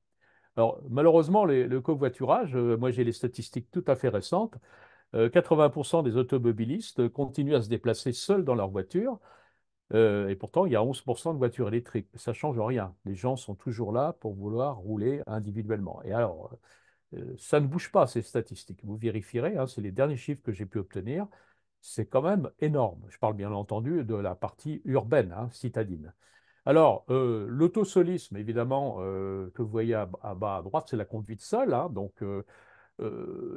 Alors, malheureusement, le covoiturage, moi j'ai les statistiques tout à fait récentes, 80% des automobilistes continuent à se déplacer seuls dans leur voiture, et pourtant, il y a 11% de voitures électriques. Ça ne change rien. Les gens sont toujours là pour vouloir rouler individuellement. Et alors, ça ne bouge pas, ces statistiques. Vous vérifierez, hein, c'est les derniers chiffres que j'ai pu obtenir. C'est quand même énorme. Je parle bien entendu de la partie urbaine, hein, citadine. Alors, l'autosolisme, évidemment, que vous voyez à bas à droite, c'est la conduite seule, hein. Donc,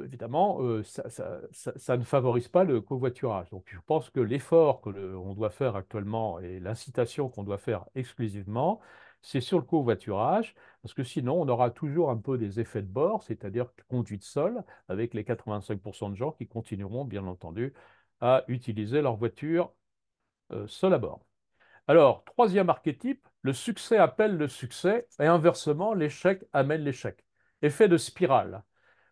évidemment, ça ne favorise pas le covoiturage. Donc, je pense que l'effort que on doit faire actuellement et l'incitation qu'on doit faire exclusivement, c'est sur le covoiturage, parce que sinon, on aura toujours un peu des effets de bord, c'est-à-dire conduite seule, avec les 85% de gens qui continueront, bien entendu, à utiliser leur voiture seule à bord. Alors, troisième archétype, le succès appelle le succès, et inversement, l'échec amène l'échec. Effet de spirale.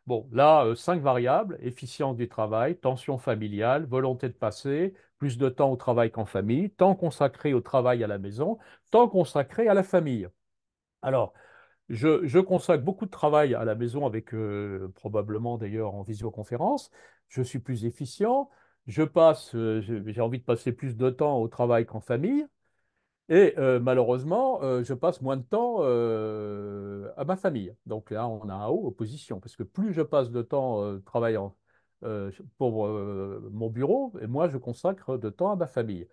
Bon, là, cinq variables, efficience du travail, tension familiale, volonté de passer, plus de temps au travail qu'en famille, temps consacré au travail à la maison, temps consacré à la famille. Alors, je consacre beaucoup de travail à la maison avec probablement d'ailleurs en visioconférence. Je suis plus efficient. J'ai envie de passer plus de temps au travail qu'en famille. Et malheureusement, je passe moins de temps à ma famille. Donc là, on a un haut opposition, parce que plus je passe de temps travaillant pour mon bureau, et moins je consacre de temps à ma famille.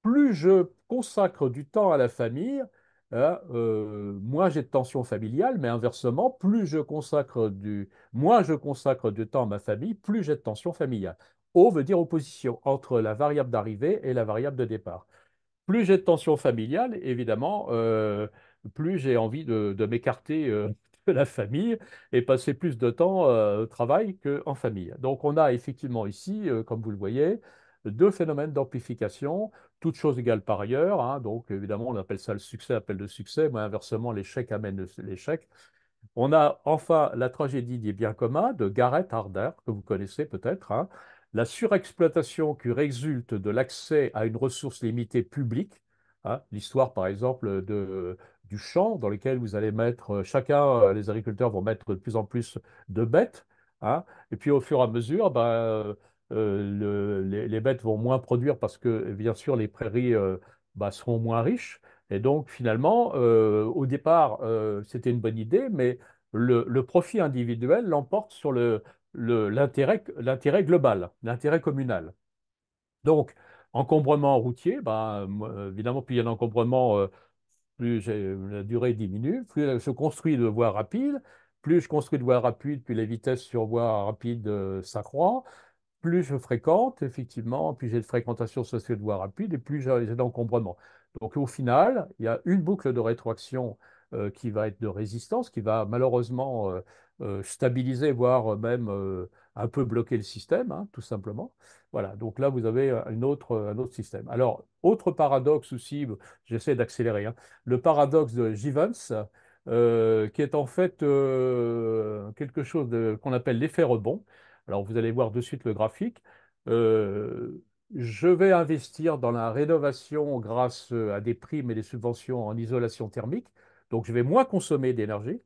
Plus je consacre du temps à la famille, hein, moins j'ai de tension familiale, mais inversement, moins je consacre du temps à ma famille, plus j'ai de tension familiale. O veut dire opposition entre la variable d'arrivée et la variable de départ. Plus j'ai de tension familiale, évidemment, plus j'ai envie de m'écarter de la famille et passer plus de temps au travail qu'en famille. Donc on a effectivement ici, comme vous le voyez, deux phénomènes d'amplification, toutes choses égales par ailleurs, hein. Donc évidemment, on appelle ça le succès, appelle le succès, mais inversement, l'échec amène l'échec. On a enfin la tragédie des biens communs de Gareth Harder, que vous connaissez peut-être, hein. La surexploitation qui résulte de l'accès à une ressource limitée publique, hein. L'histoire, par exemple, du champ dans lequel vous allez mettre, les agriculteurs vont mettre de plus en plus de bêtes, hein. Et puis au fur et à mesure, les bêtes vont moins produire parce que, bien sûr, les prairies seront moins riches. Et donc, finalement, au départ, c'était une bonne idée, mais le profit individuel l'emporte sur l'intérêt global, l'intérêt communal. Donc, encombrement routier, évidemment, plus il y a d'encombrement, la durée diminue, plus je construis de voies rapides, plus je construis de voies rapides, plus les vitesses sur voies rapides s'accroissent, plus je fréquente, effectivement, plus j'ai de fréquentation sociale de voies rapides et plus j'ai d'encombrement. Donc au final, il y a une boucle de rétroaction qui va être de résistance, qui va malheureusement stabiliser, voire même un peu bloquer le système, hein, tout simplement. Voilà, donc là, vous avez un autre système. Alors, autre paradoxe aussi, j'essaie d'accélérer, hein, le paradoxe de Givens, qui est en fait quelque chose qu'on appelle l'effet rebond. Alors, vous allez voir de suite le graphique. Euh, je vais investir dans la rénovation grâce à des primes et des subventions en isolation thermique. Donc, je vais moins consommer d'énergie.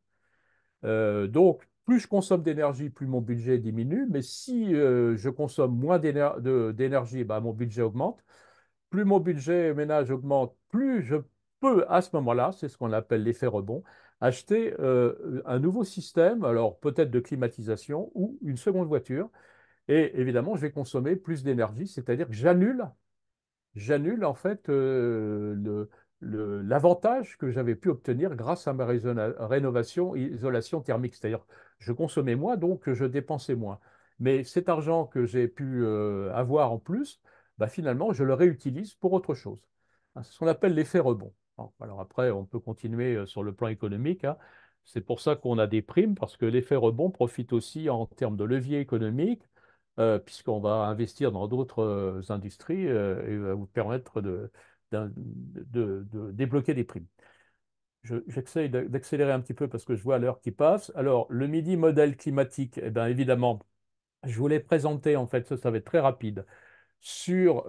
Donc, plus je consomme d'énergie, plus mon budget diminue. Mais si je consomme moins d'énergie, mon budget augmente. Plus mon budget ménage augmente, plus je peux, à ce moment-là, c'est ce qu'on appelle l'effet rebond, acheter un nouveau système, alors peut-être de climatisation ou une seconde voiture. Et évidemment, je vais consommer plus d'énergie, c'est-à-dire que j'annule en fait l'avantage que j'avais pu obtenir grâce à ma rénovation isolation thermique. C'est-à-dire je consommais moins, donc je dépensais moins. Mais cet argent que j'ai pu avoir en plus, finalement, je le réutilise pour autre chose, hein. C'est ce qu'on appelle l'effet rebond. Bon, alors après, on peut continuer sur le plan économique, hein. C'est pour ça qu'on a des primes, parce que l'effet rebond profite aussi en termes de levier économique, puisqu'on va investir dans d'autres industries et va vous permettre de débloquer des primes. J'essaie d'accélérer un petit peu parce que je vois l'heure qui passe. Alors, le midi modèle climatique, eh bien, évidemment, je voulais présenter, en fait, ça va être très rapide, sur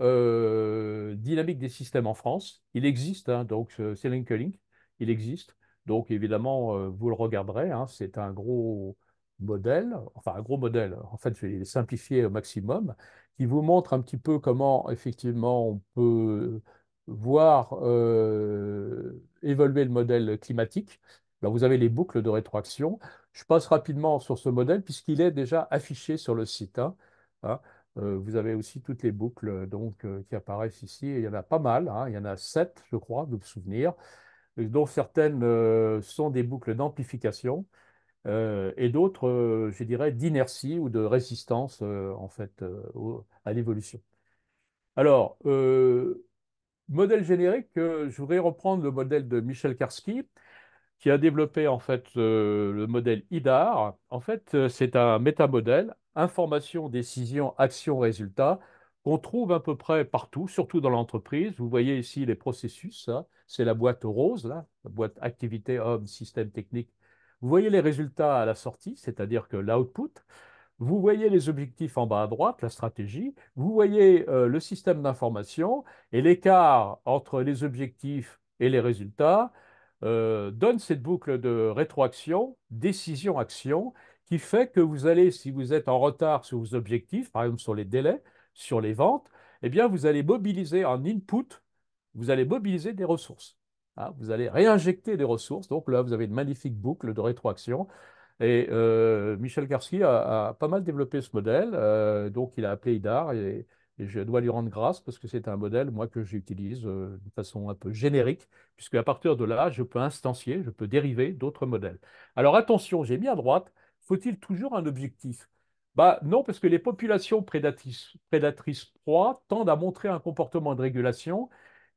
dynamique des systèmes en France. Il existe, hein, donc c'est Linkelink, il existe. Donc évidemment, vous le regarderez, hein, c'est un gros modèle, enfin un gros modèle, en fait je vais le simplifier au maximum, qui vous montre un petit peu comment effectivement on peut voir évoluer le modèle climatique. Alors vous avez les boucles de rétroaction. Je passe rapidement sur ce modèle puisqu'il est déjà affiché sur le site, hein. Vous avez aussi toutes les boucles qui apparaissent ici. Et il y en a pas mal, hein. Il y en a sept, je crois, de me souvenir, dont certaines sont des boucles d'amplification et d'autres, je dirais, d'inertie ou de résistance en fait à l'évolution. Alors, Modèle générique, je voudrais reprendre le modèle de Michel Karski, qui a développé en fait le modèle IDAR. En fait, c'est un métamodèle, information, décision, action, résultat, qu'on trouve à peu près partout, surtout dans l'entreprise. Vous voyez ici les processus, ça, c'est la boîte rose, là, la boîte activité, homme, système technique. Vous voyez les résultats à la sortie, c'est-à-dire que l'output. Vous voyez les objectifs en bas à droite, la stratégie. Vous voyez le système d'information et l'écart entre les objectifs et les résultats donne cette boucle de rétroaction, décision-action, qui fait que vous allez, si vous êtes en retard sur vos objectifs, par exemple sur les délais, sur les ventes, eh bien, vous allez mobiliser en input, vous allez mobiliser des ressources. Hein, vous allez réinjecter des ressources. Donc là, vous avez une magnifique boucle de rétroaction et Michel Karski a pas mal développé ce modèle, donc il a appelé IDAR et je dois lui rendre grâce parce que c'est un modèle, moi, que j'utilise de façon un peu générique, puisque à partir de là, je peux instancier, je peux dériver d'autres modèles. Alors attention, j'ai mis à droite, faut-il toujours un objectif? Bah non, parce que les populations prédatrices proies tendent à montrer un comportement de régulation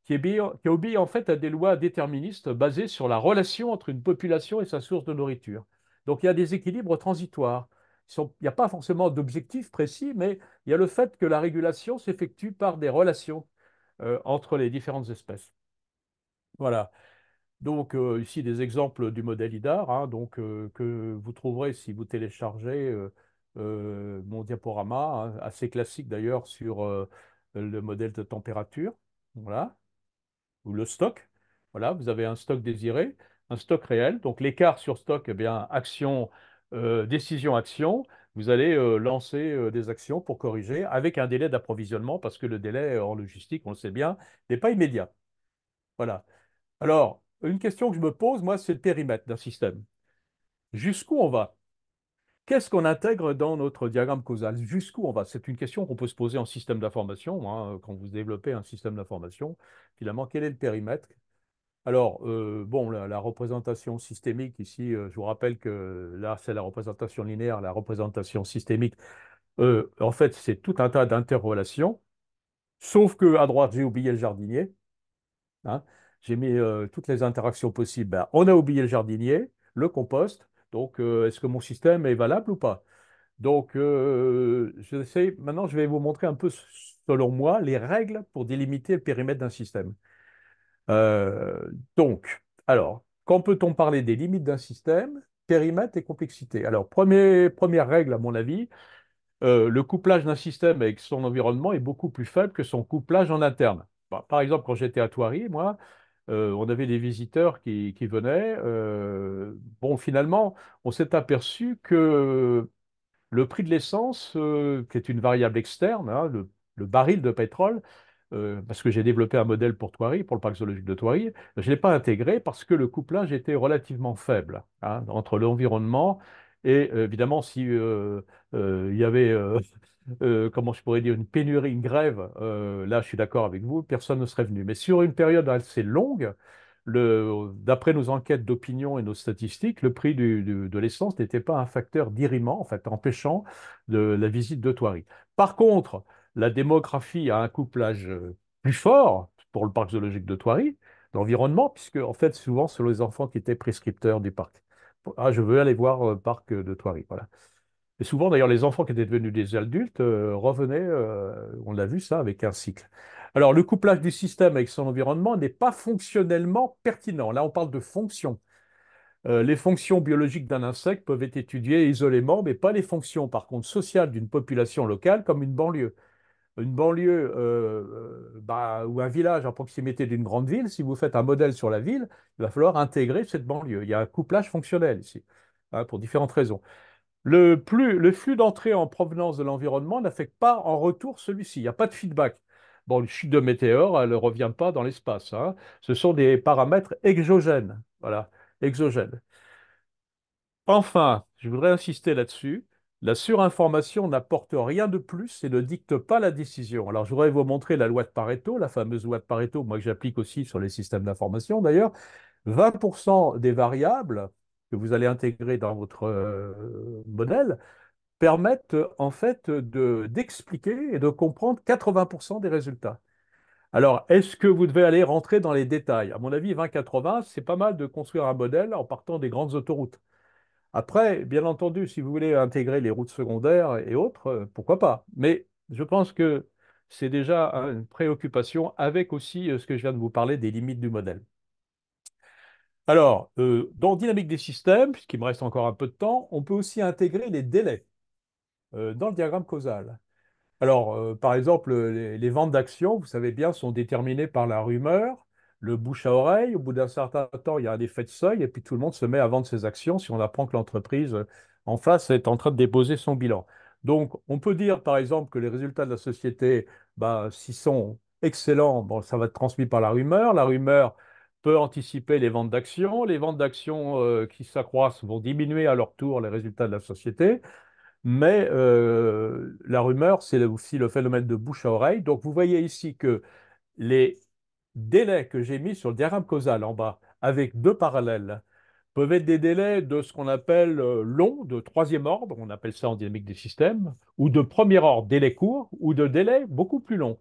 qui obéit en fait à des lois déterministes basées sur la relation entre une population et sa source de nourriture. Donc il y a des équilibres transitoires. Il n'y a pas forcément d'objectif précis, mais il y a le fait que la régulation s'effectue par des relations entre les différentes espèces. Voilà. Donc ici des exemples du modèle IDAR, hein, donc, que vous trouverez si vous téléchargez mon diaporama, hein, assez classique d'ailleurs sur le modèle de température. Voilà, ou le stock. Voilà, vous avez un stock désiré, un stock réel. Donc l'écart sur stock, eh bien, action, décision, action. Vous allez lancer des actions pour corriger avec un délai d'approvisionnement parce que le délai en logistique, on le sait bien, n'est pas immédiat. Voilà. Alors, une question que je me pose, moi, c'est le périmètre d'un système. Jusqu'où on va? Qu'est-ce qu'on intègre dans notre diagramme causal? Jusqu'où on va? C'est une question qu'on peut se poser en système d'information, hein, quand vous développez un système d'information. Finalement, quel est le périmètre? Alors, bon, la représentation systémique ici, je vous rappelle que là, c'est la représentation linéaire, la représentation systémique. En fait, c'est tout un tas d'interrelations, sauf que à droite, j'ai oublié le jardinier. Hein. J'ai mis toutes les interactions possibles. Ben, on a oublié le jardinier, le compost. Donc, est-ce que mon système est valable ou pas? Donc, maintenant, je vais vous montrer un peu, selon moi, les règles pour délimiter le périmètre d'un système. Euh, donc, alors, quand peut-on parler des limites d'un système, périmètre et complexité? Alors, première règle, à mon avis, le couplage d'un système avec son environnement est beaucoup plus faible que son couplage en interne. Bon, par exemple, quand j'étais à Thoiry, moi, on avait des visiteurs qui venaient. Bon, finalement, on s'est aperçu que le prix de l'essence, qui est une variable externe, hein, le baril de pétrole, parce que j'ai développé un modèle pour Thoiry, pour le parc zoologique de Thoiry, je ne l'ai pas intégré parce que le couplage était relativement faible, hein, entre l'environnement et évidemment si il y avait, comment je pourrais dire, une pénurie, une grève, là je suis d'accord avec vous, personne ne serait venu. Mais sur une période assez longue, d'après nos enquêtes d'opinion et nos statistiques, le prix de l'essence n'était pas un facteur dirimant, en fait, empêchant la visite de Thoiry. Par contre, la démographie a un couplage plus fort pour le parc zoologique de Thoiry, l'environnement, puisque en fait, souvent, ce sont les enfants qui étaient prescripteurs du parc. Ah, je veux aller voir le parc de Thoiry, voilà. Et souvent, d'ailleurs, les enfants qui étaient devenus des adultes revenaient, on l'a vu ça, avec un cycle. Alors, le couplage du système avec son environnement n'est pas fonctionnellement pertinent. Là, on parle de fonctions. Les fonctions biologiques d'un insecte peuvent être étudiées isolément, mais pas les fonctions, par contre, sociales d'une population locale comme une banlieue. Une banlieue bah, ou un village à proximité d'une grande ville, si vous faites un modèle sur la ville, il va falloir intégrer cette banlieue. Il y a un couplage fonctionnel ici, hein, pour différentes raisons. Le flux d'entrée en provenance de l'environnement n'affecte pas en retour celui-ci. Il n'y a pas de feedback. Bon, une chute de météore, elle ne revient pas dans l'espace, hein. Ce sont des paramètres exogènes. Voilà, exogènes. Enfin, je voudrais insister là-dessus. La surinformation n'apporte rien de plus et ne dicte pas la décision. Alors, je voudrais vous montrer la loi de Pareto, la fameuse loi de Pareto, moi que j'applique aussi sur les systèmes d'information d'ailleurs. 20% des variables que vous allez intégrer dans votre modèle permettent en fait d'expliquer et de comprendre 80% des résultats. Alors, est-ce que vous devez aller rentrer dans les détails? À mon avis, 20-80, c'est pas mal de construire un modèle en partant des grandes autoroutes. Après, bien entendu, si vous voulez intégrer les routes secondaires et autres, pourquoi pas? Mais je pense que c'est déjà une préoccupation avec aussi ce que je viens de vous parler des limites du modèle. Alors, dans Dynamique des systèmes, puisqu'il me reste encore un peu de temps, on peut aussi intégrer les délais dans le diagramme causal. Alors, par exemple, les ventes d'actions, vous savez bien, sont déterminées par la rumeur, le bouche à oreille. Au bout d'un certain temps, il y a un effet de seuil et puis tout le monde se met à vendre ses actions si on apprend que l'entreprise en face est en train de déposer son bilan. Donc, on peut dire, par exemple, que les résultats de la société, bah, s'ils sont excellents, bon, ça va être transmis par la rumeur. La rumeur peut anticiper les ventes d'actions. Les ventes d'actions qui s'accroissent vont diminuer à leur tour les résultats de la société. Mais la rumeur, c'est aussi le phénomène de bouche à oreille. Donc, vous voyez ici que les délais que j'ai mis sur le diagramme causal en bas, avec deux parallèles, peuvent être des délais de ce qu'on appelle longs, de troisième ordre, on appelle ça en dynamique des systèmes, ou de premier ordre, délai court, ou de délai beaucoup plus long,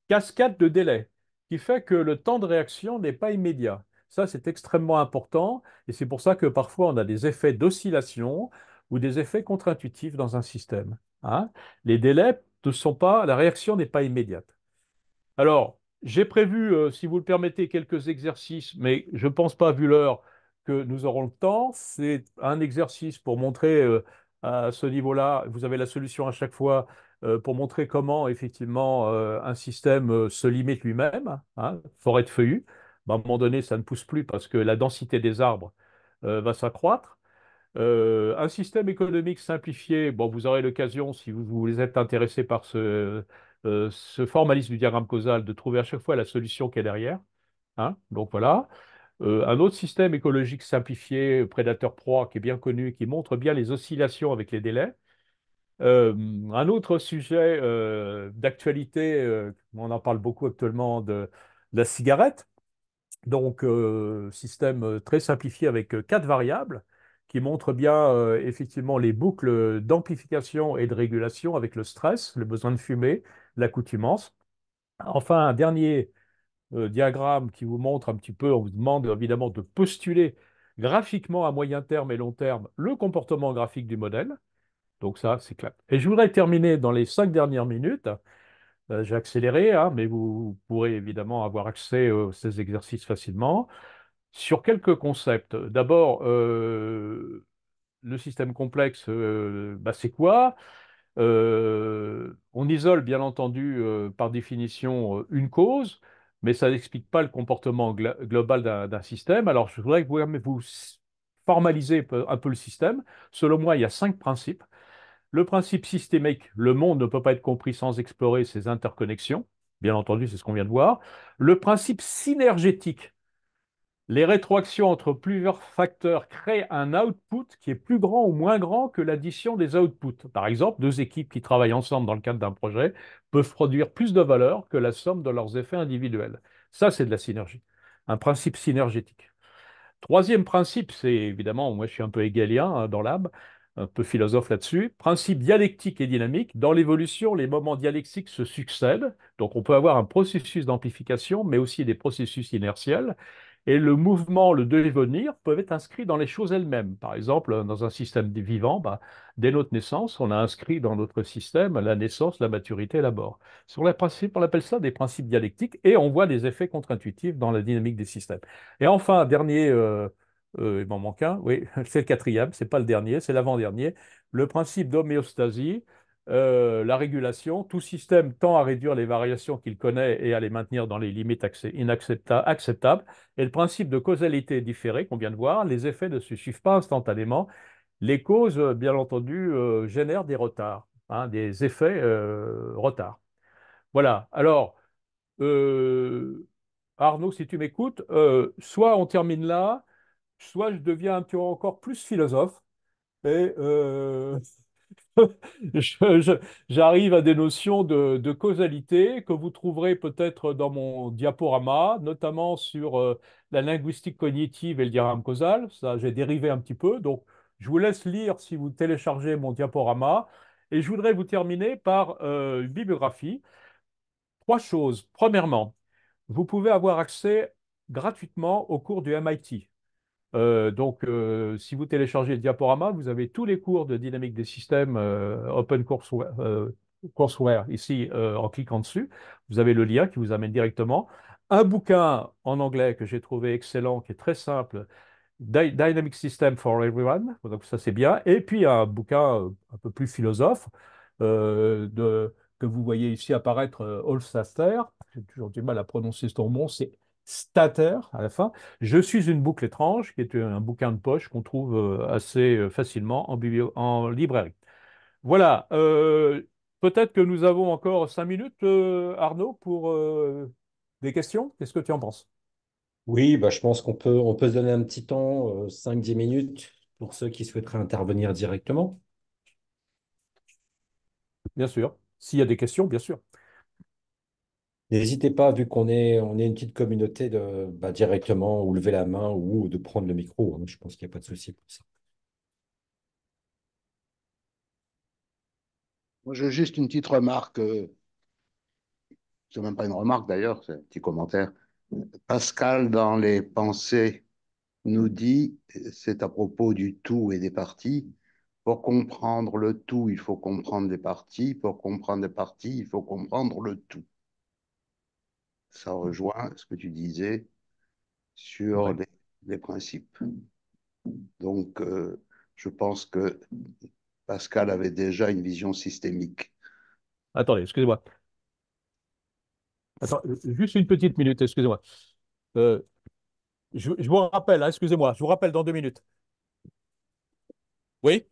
cascade de délai, qui fait que le temps de réaction n'est pas immédiat. Ça, c'est extrêmement important et c'est pour ça que parfois on a des effets d'oscillation ou des effets contre-intuitifs dans un système. Hein. Les délais ne sont pas, la réaction n'est pas immédiate. Alors, j'ai prévu, si vous le permettez, quelques exercices, mais je ne pense pas, vu l'heure, que nous aurons le temps. C'est un exercice pour montrer à ce niveau-là, vous avez la solution à chaque fois, pour montrer comment, effectivement, un système se limite lui-même. Hein, forêt de feuillus. Ben, à un moment donné, ça ne pousse plus parce que la densité des arbres va s'accroître. Un système économique simplifié, bon, vous aurez l'occasion, si vous êtes intéressé par ce formalisme du diagramme causal, de trouver à chaque fois la solution qui est derrière. Hein. Donc voilà. Un autre système écologique simplifié, prédateur-proie, qui est bien connu, qui montre bien les oscillations avec les délais. Un autre sujet d'actualité, on en parle beaucoup actuellement, de la cigarette. Donc, système très simplifié avec quatre variables qui montrent bien effectivement les boucles d'amplification et de régulation avec le stress, le besoin de fumer, l'accoutumance. Enfin, un dernier diagramme qui vous montre un petit peu, on vous demande évidemment de postuler graphiquement à moyen terme et long terme le comportement graphique du modèle. Donc ça, c'est clair. Et je voudrais terminer dans les 5 dernières minutes. J'ai accéléré, hein, mais vous pourrez évidemment avoir accès à ces exercices facilement sur quelques concepts. D'abord, le système complexe, bah, c'est quoi? On isole bien entendu par définition une cause, mais ça n'explique pas le comportement global d'un système. Alors, je voudrais que vous formalisez un peu le système. Selon moi, il y a 5 principes. Le principe systémique, le monde ne peut pas être compris sans explorer ses interconnexions. Bien entendu, c'est ce qu'on vient de voir. Le principe synergétique, les rétroactions entre plusieurs facteurs créent un output qui est plus grand ou moins grand que l'addition des outputs. Par exemple, deux équipes qui travaillent ensemble dans le cadre d'un projet peuvent produire plus de valeur que la somme de leurs effets individuels. Ça, c'est de la synergie. Un principe synergétique. Troisième principe, c'est évidemment, moi je suis un peu hegelien hein, dans l'âme, un peu philosophe là-dessus. Principe dialectique et dynamique. Dans l'évolution, les moments dialectiques se succèdent. Donc on peut avoir un processus d'amplification, mais aussi des processus inertiels. Et le mouvement, le devenir peuvent être inscrits dans les choses elles-mêmes. Par exemple, dans un système vivant, bah, dès notre naissance, on a inscrit dans notre système la naissance, la maturité et la mort. Sur les principes, on appelle ça des principes dialectiques et on voit des effets contre-intuitifs dans la dynamique des systèmes. Et enfin, dernier, il m'en manque un, oui, c'est le quatrième, c'est pas le dernier, c'est l'avant-dernier, le principe d'homéostasie, la régulation. Tout système tend à réduire les variations qu'il connaît et à les maintenir dans les limites acceptables. Et le principe de causalité différée qu'on vient de voir, les effets ne se suivent pas instantanément. Les causes, bien entendu, génèrent des retards, hein, des effets retards. Voilà. Alors, euh, Arnaud, si tu m'écoutes, soit on termine là, soit je deviens un peu encore plus philosophe et j'arrive à des notions de causalité que vous trouverez peut-être dans mon diaporama, notamment sur la linguistique cognitive et le diagramme causal. Ça, j'ai dérivé un petit peu. Donc, je vous laisse lire si vous téléchargez mon diaporama. Et je voudrais vous terminer par une bibliographie. Trois choses. Premièrement, vous pouvez avoir accès gratuitement au cours du MIT. Si vous téléchargez le diaporama, vous avez tous les cours de dynamique des systèmes courseware ici en cliquant dessus. Vous avez le lien qui vous amène directement. Un bouquin en anglais que j'ai trouvé excellent, qui est très simple, Dynamic System for Everyone. Donc ça c'est bien. Et puis un bouquin un peu plus philosophe que vous voyez ici apparaître, Hofstadter. J'ai toujours du mal à prononcer son nom. C'est Stater à la fin. Je suis une boucle étrange, qui est un bouquin de poche qu'on trouve assez facilement en librairie. Voilà. Peut-être que nous avons encore 5 minutes, Arnaud, pour des questions. Qu'est-ce que tu en penses? Oui, bah, je pense qu'on peut se donner un petit temps, 5-10 minutes, pour ceux qui souhaiteraient intervenir directement. Bien sûr. S'il y a des questions, bien sûr. N'hésitez pas, vu qu'on est une petite communauté, de directement ou lever la main ou de prendre le micro, hein. Je pense qu'il n'y a pas de souci pour ça. Moi, j'ai juste une petite remarque, c'est même pas une remarque d'ailleurs, c'est un petit commentaire. Pascal, dans les pensées, nous dit, c'est à propos du tout et des parties, pour comprendre le tout, il faut comprendre les parties, pour comprendre les parties, il faut comprendre le tout. Ça rejoint ce que tu disais sur Ouais. les principes. Donc, je pense que Pascal avait déjà une vision systémique. Attendez, excusez-moi. Attends, juste une petite minute, excusez-moi. Euh, je vous rappelle, hein, excusez-moi, je vous rappelle dans 2 minutes. Oui?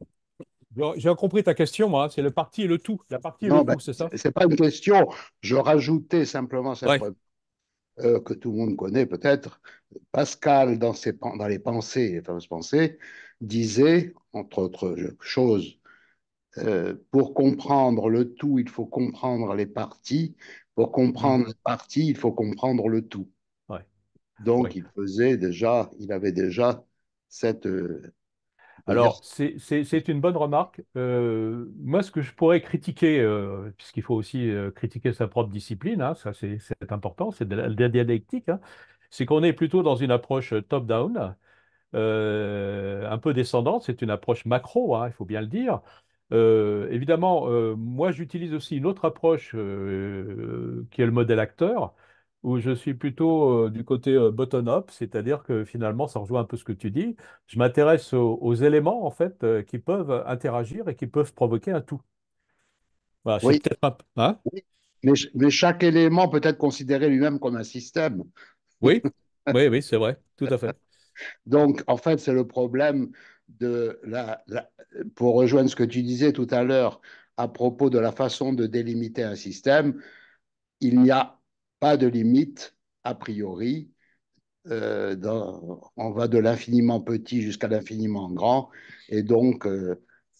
J'ai compris ta question, moi, hein. C'est le parti et le tout. La partie et le Non, ben, tout, c'est ça? c'est pas une question. Je rajoutais simplement cette Oui. remarque que tout le monde connaît peut-être. Pascal, dans les pensées, les fameuses pensées, disait, entre autres choses, pour comprendre le tout, il faut comprendre les parties. Pour comprendre les parties, il faut comprendre le tout. Oui. Donc, Oui. il avait déjà cette, on peut dire, Alors, c'est une bonne remarque. Moi, ce que je pourrais critiquer, puisqu'il faut aussi critiquer sa propre discipline, hein, ça c'est important, c'est de la dialectique, hein, c'est qu'on est plutôt dans une approche top-down, un peu descendante, c'est une approche macro, hein, il faut bien le dire. Évidemment, moi j'utilise aussi une autre approche qui est le modèle acteur, où je suis plutôt du côté bottom-up, c'est-à-dire que finalement, ça rejoint un peu ce que tu dis. Je m'intéresse aux éléments en fait qui peuvent interagir et qui peuvent provoquer un tout. Voilà, c'est oui, peut-être un... Hein? oui. Mais chaque élément peut être considéré lui-même comme un système. Oui, oui, oui, c'est vrai, tout à fait. Donc, en fait, c'est le problème pour rejoindre ce que tu disais tout à l'heure à propos de la façon de délimiter un système, il n'y a pas de limite a priori. On va de l'infiniment petit jusqu'à l'infiniment grand. Et donc,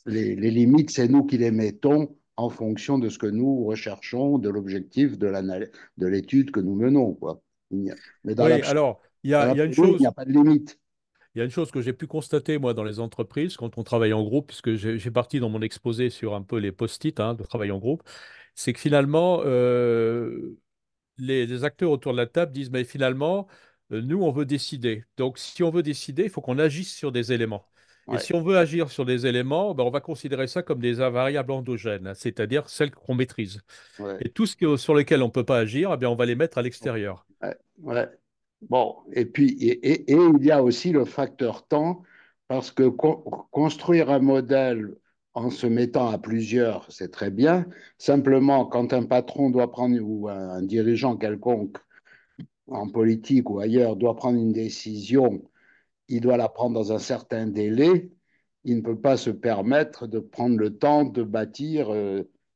les limites, c'est nous qui les mettons en fonction de ce que nous recherchons, de l'objectif de l'étude que nous menons, quoi. Mais Oui, alors, dans il y a une l'absolu, il n'y a chose. pas de limite. Il y a une chose que j'ai pu constater, moi, dans les entreprises, quand on travaille en groupe, puisque j'ai parti dans mon exposé sur un peu les post-it, hein, de travail en groupe, c'est que finalement, les acteurs autour de la table disent, mais finalement, nous, on veut décider. Donc, si on veut décider, il faut qu'on agisse sur des éléments. Et Ouais, si on veut agir sur des éléments, ben, on va considérer ça comme des variables endogènes, hein, c'est-à-dire celles qu'on maîtrise. ouais. Et tout sur lesquels on ne peut pas agir, eh bien, on va les mettre à l'extérieur. Ouais, ouais. Bon, et puis, et il y a aussi le facteur temps, parce que construire un modèle en se mettant à plusieurs, c'est très bien. Simplement, quand un patron doit prendre, ou un dirigeant quelconque en politique ou ailleurs doit prendre une décision, il doit la prendre dans un certain délai. Il ne peut pas se permettre de prendre le temps de bâtir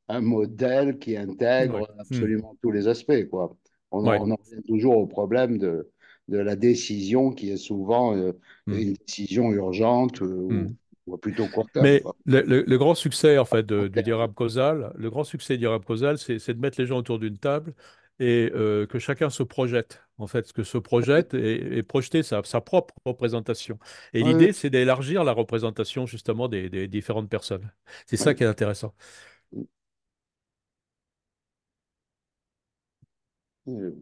un modèle qui Oui. intègre Hmm. absolument tous les aspects, quoi. Ouais. On en revient toujours au problème de la décision qui est souvent Hmm. une décision urgente Hmm. ou plutôt court terme, Mais quoi. le grand succès en fait Court du terme. diagramme causal, le grand succès du diagramme causal, c'est de mettre les gens autour d'une table et que chacun se projette. En fait, ce que se projette et projeter sa propre représentation. Et Oui, l'idée, c'est d'élargir la représentation justement des différentes personnes. C'est ça oui, qui est intéressant. oui.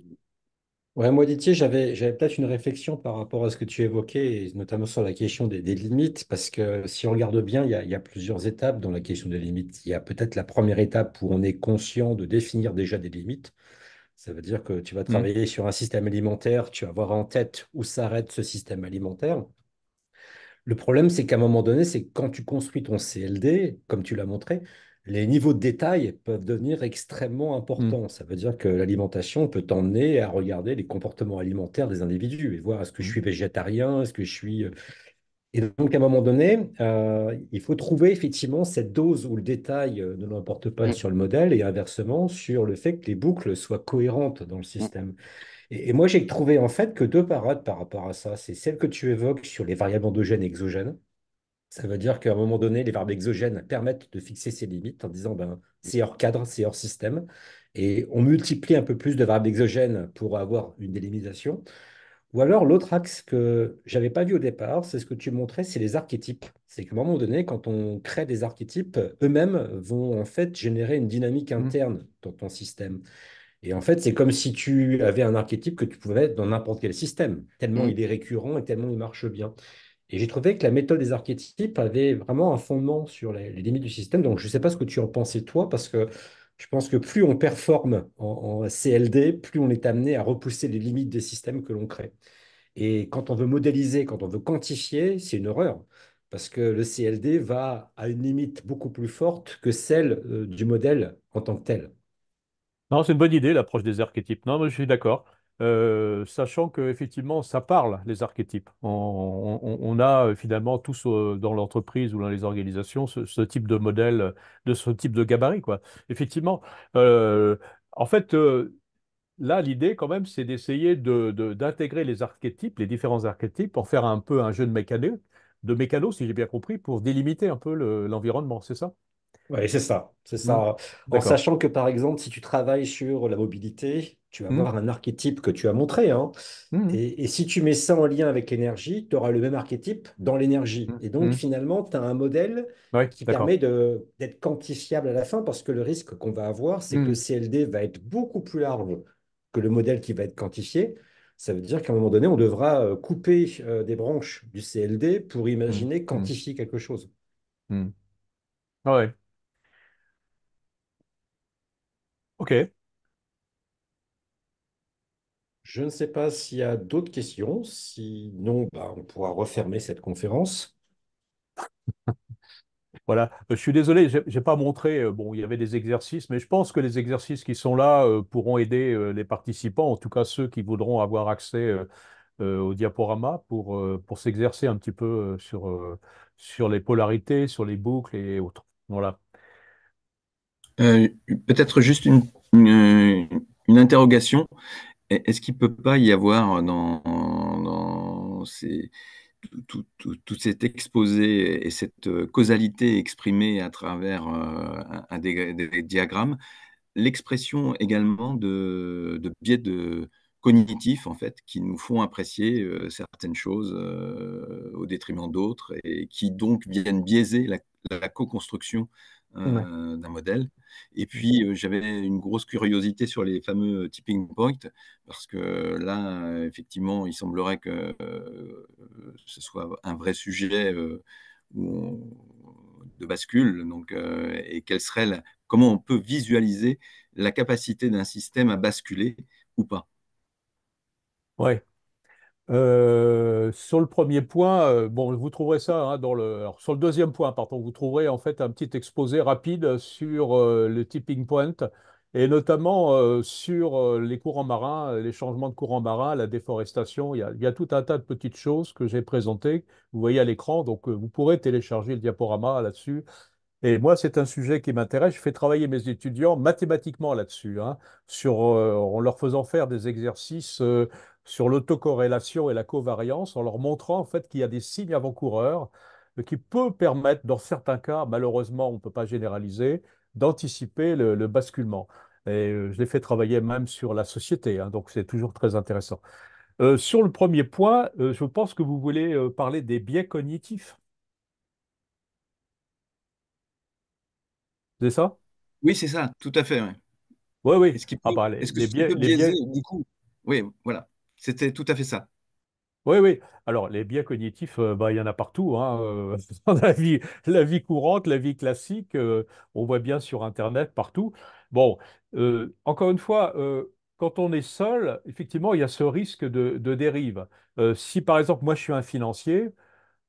Ouais, moi, Didier, j'avais peut-être une réflexion par rapport à ce que tu évoquais, et notamment sur la question des limites, parce que si on regarde bien, il y a plusieurs étapes dans la question des limites. Il y a peut-être la première étape où on est conscient de définir déjà des limites. Ça veut dire que tu vas Hmm. travailler sur un système alimentaire, tu vas avoir en tête où s'arrête ce système alimentaire. Le problème, c'est qu'à un moment donné, c'est que quand tu construis ton CLD, comme tu l'as montré, les niveaux de détail peuvent devenir extrêmement Hmm. importants. Ça veut dire que l'alimentation peut t'emmener à regarder les comportements alimentaires des individus et voir est-ce que je Hmm. suis végétarien, est-ce que je suis... Et donc, à un moment donné, il faut trouver effectivement cette dose où le détail ne l'emporte pas Mm, sur le modèle et inversement sur le fait que les boucles soient cohérentes dans le mm, système. Et moi, j'ai trouvé en fait que deux parades par rapport à ça. C'est celle que tu évoques sur les variables endogènes et exogènes. Ça veut dire qu'à un moment donné, les variables exogènes permettent de fixer ses limites en disant ben, c'est hors cadre, c'est hors système. Et on multiplie un peu plus de variables exogènes pour avoir une délimitation. Ou alors l'autre axe que j'avais pas vu au départ, c'est ce que tu montrais, c'est les archétypes. C'est qu'à un moment donné, quand on crée des archétypes, eux-mêmes vont en fait générer une dynamique Hmm. interne dans ton système. Et en fait, c'est comme si tu avais un archétype que tu pouvais mettre dans n'importe quel système, tellement mm. il est récurrent et tellement il marche bien. Et j'ai trouvé que la méthode des archétypes avait vraiment un fondement sur les limites du système. Donc, je ne sais pas ce que tu en pensais toi, parce que je pense que plus on performe en CLD, plus on est amené à repousser les limites des systèmes que l'on crée. Et quand on veut modéliser, quand on veut quantifier, c'est une horreur, parce que le CLD va à une limite beaucoup plus forte que celle du modèle en tant que tel. Non, c'est une bonne idée, l'approche des archétypes. Non, mais je suis d'accord. Sachant que effectivement, ça parle, les archétypes. On a finalement tous dans l'entreprise ou dans les organisations ce type de modèle, de ce type de gabarit, quoi. Effectivement, euh, en fait, là, l'idée quand même, c'est d'essayer d'intégrer les archétypes, les différents archétypes, pour faire un peu un jeu de mécano, si j'ai bien compris, pour délimiter un peu l'environnement, c'est ça? Oui, c'est ça. C'est Hmm. ça. En D'accord. sachant que, par exemple, si tu travailles sur la mobilité, tu vas Hmm. avoir un archétype que tu as montré, hein. Hmm. Et si tu mets ça en lien avec l'énergie, tu auras le même archétype dans l'énergie. Hmm. Et donc, Hmm. finalement, tu as un modèle Oui, qui permet d'accord. d'être quantifiable à la fin, parce que le risque qu'on va avoir, c'est que le Hmm. CLD va être beaucoup plus large que le modèle qui va être quantifié. Ça veut dire qu'à un moment donné, on devra couper des branches du CLD pour Hmm. imaginer Hmm. quantifier quelque chose. Hmm. Ouais, ok. Je ne sais pas s'il y a d'autres questions. Sinon, bah, on pourra refermer cette conférence. Voilà. Je suis désolé, j'ai pas montré. Bon, il y avait des exercices, mais je pense que les exercices qui sont là pourront aider les participants, en tout cas ceux qui voudront avoir accès au diaporama pour s'exercer un petit peu sur les polarités, sur les boucles et autres. Voilà. Euh, Peut-être juste une interrogation. Est-ce qu'il ne peut pas y avoir dans tout cet exposé et cette causalité exprimée à travers des diagrammes, l'expression également de biais cognitifs en fait qui nous font apprécier certaines choses au détriment d'autres et qui donc viennent biaiser la co-construction Ouais. d'un modèle. Et puis j'avais une grosse curiosité sur les fameux tipping points parce que là effectivement il semblerait que ce soit un vrai sujet de bascule donc et quelle serait comment on peut visualiser la capacité d'un système à basculer ou pas. Ouais. Sur le premier point, bon, vous trouverez ça hein, alors, sur le deuxième point, pardon, vous trouverez en fait un petit exposé rapide sur le tipping point et notamment sur les courants marins, les changements de courants marins, la déforestation. Il y a tout un tas de petites choses que j'ai présentées. Vous voyez à l'écran, donc vous pourrez télécharger le diaporama là-dessus. Et moi, c'est un sujet qui m'intéresse. Je fais travailler mes étudiants mathématiquement là-dessus, hein, en leur faisant faire des exercices sur l'autocorrélation et la covariance, en leur montrant en fait qu'il y a des signes avant-coureurs qui peuvent permettre, dans certains cas, malheureusement, on ne peut pas généraliser, d'anticiper le basculement. Et je les fais travailler même sur la société, hein, donc c'est toujours très intéressant. Sur le premier point, je pense que vous voulez parler des biais cognitifs, c'est ça? Oui, c'est ça, tout à fait. Ouais. Oui, oui. Est-ce qu'il Ah peut, bah, est-ce que ce qui peut les biaiser, biais, du coup, Oui, voilà. C'était tout à fait ça. Oui, oui. Alors, les biais cognitifs, bah, il y en a partout, hein, dans la vie courante, la vie classique, on voit bien sur Internet, partout. Bon, encore une fois, quand on est seul, effectivement, il y a ce risque de dérive. Si, par exemple, moi, je suis un financier,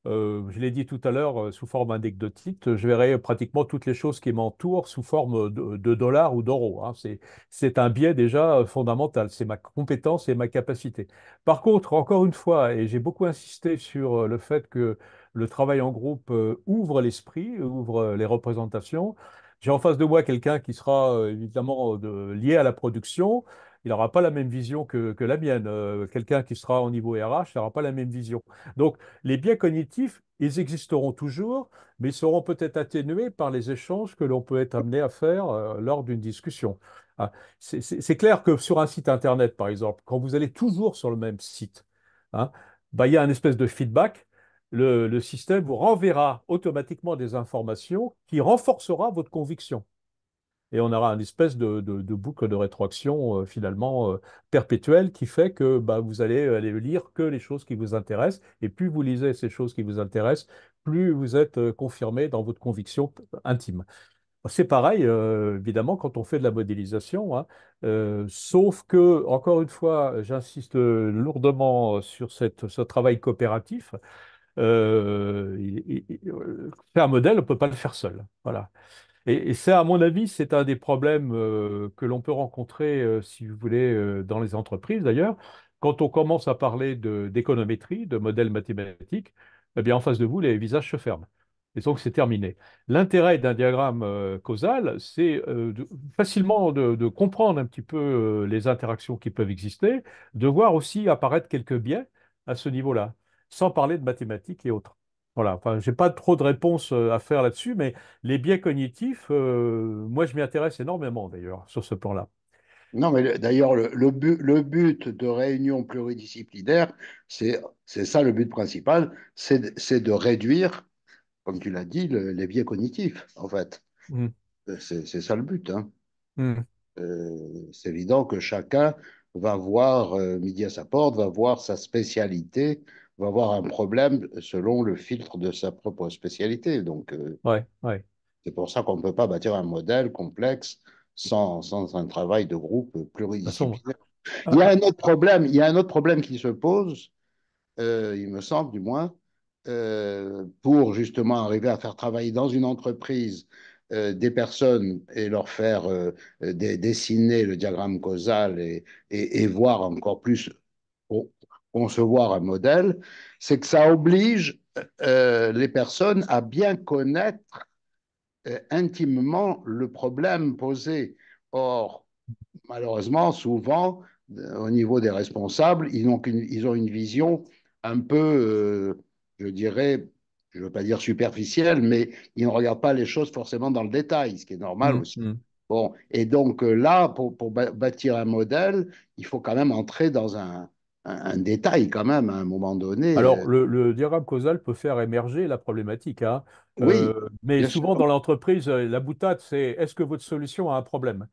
je l'ai dit tout à l'heure, sous forme anecdotique, je verrai pratiquement toutes les choses qui m'entourent sous forme de dollars ou d'euros, hein. C'est un biais déjà fondamental, c'est ma compétence et ma capacité. Par contre, encore une fois, et j'ai beaucoup insisté sur le fait que le travail en groupe ouvre l'esprit, ouvre les représentations. J'ai en face de moi quelqu'un qui sera évidemment lié à la production. Il n'aura pas la même vision que la mienne. Quelqu'un qui sera au niveau RH n'aura pas la même vision. Donc, les biais cognitifs, ils existeront toujours, mais ils seront peut-être atténués par les échanges que l'on peut être amené à faire lors d'une discussion. Ah, c'est clair que sur un site Internet, par exemple, quand vous allez toujours sur le même site, hein, bah, il y a un espèce de feedback. Le système vous renverra automatiquement des informations qui renforcera votre conviction. Et on aura une espèce de boucle de rétroaction finalement perpétuelle qui fait que bah, vous allez aller lire que les choses qui vous intéressent. Et plus vous lisez ces choses qui vous intéressent, plus vous êtes confirmé dans votre conviction intime. C'est pareil, évidemment, quand on fait de la modélisation, hein, sauf que, encore une fois, j'insiste lourdement sur ce travail coopératif. Faire un modèle, on ne peut pas le faire seul. Voilà. Et ça, à mon avis, c'est un des problèmes que l'on peut rencontrer, si vous voulez, dans les entreprises d'ailleurs. Quand on commence à parler d'économétrie, de modèles mathématiques, eh bien, en face de vous, les visages se ferment. Et donc, c'est terminé. L'intérêt d'un diagramme causal, c'est facilement de comprendre un petit peu les interactions qui peuvent exister, de voir aussi apparaître quelques biais à ce niveau-là, sans parler de mathématiques et autres. Voilà, enfin, j'ai pas trop de réponses à faire là-dessus, mais les biais cognitifs, moi, je m'y intéresse énormément d'ailleurs sur ce plan-là. Non, mais d'ailleurs, le but de réunion pluridisciplinaire, c'est ça le but principal, c'est de réduire, comme tu l'as dit, les biais cognitifs, en fait. Mm, C'est ça le but, hein. mm. C'est évident que chacun va voir midi à sa porte, va voir sa spécialité, va voir un problème selon le filtre de sa propre spécialité. Donc, Ouais, ouais. c'est pour ça qu'on ne peut pas bâtir un modèle complexe sans un travail de groupe De toute façon, pluridisciplinaire. Il y a ah, un autre problème, il y a un autre problème qui se pose, il me semble du moins, pour justement arriver à faire travailler dans une entreprise des personnes et leur faire dessiner le diagramme causal et voir encore plus concevoir un modèle, c'est que ça oblige les personnes à bien connaître intimement le problème posé. Or, malheureusement, souvent, au niveau des responsables, ils ont une vision un peu, je dirais, je ne veux pas dire superficielle, mais ils ne regardent pas les choses forcément dans le détail, ce qui est normal mm, aussi. mm. Bon, et donc là, pour bâtir un modèle, il faut quand même entrer dans un détail quand même à un moment donné. Alors, le diagramme causal peut faire émerger la problématique, hein. Oui, Mais bien sûr. souvent dans l'entreprise, la boutade, c'est est-ce que votre solution a un problème?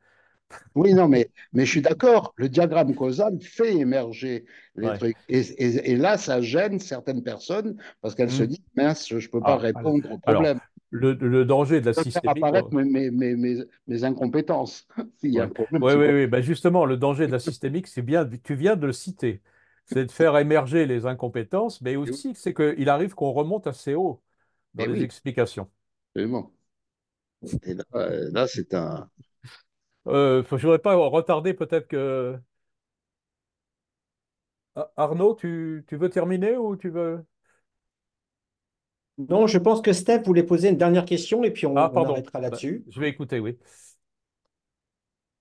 Oui, non, mais je suis d'accord. Le diagramme causal fait émerger les Ouais. trucs. Et là, ça gêne certaines personnes parce qu'elles se Mm. disent, mince, je ne peux pas Ah, voilà. répondre au Alors, problème. le danger de la Je peux faire systémique. apparaître mes incompétences s'il y a un Ouais. problème Oui, oui, psychologique. oui. Ben justement, le danger de la systémique, c'est bien, tu viens de le citer. C'est de faire émerger les incompétences, mais Et oui, aussi c'est qu'il arrive qu'on remonte assez haut dans et les oui, explications. absolument. Et là, c'est un. Je ne voudrais pas retarder peut-être que... Arnaud, tu veux terminer ou tu veux... Non, je pense que Steph voulait poser une dernière question et puis Ah, on pardon. arrêtera Ben, là-dessus. je vais écouter, oui.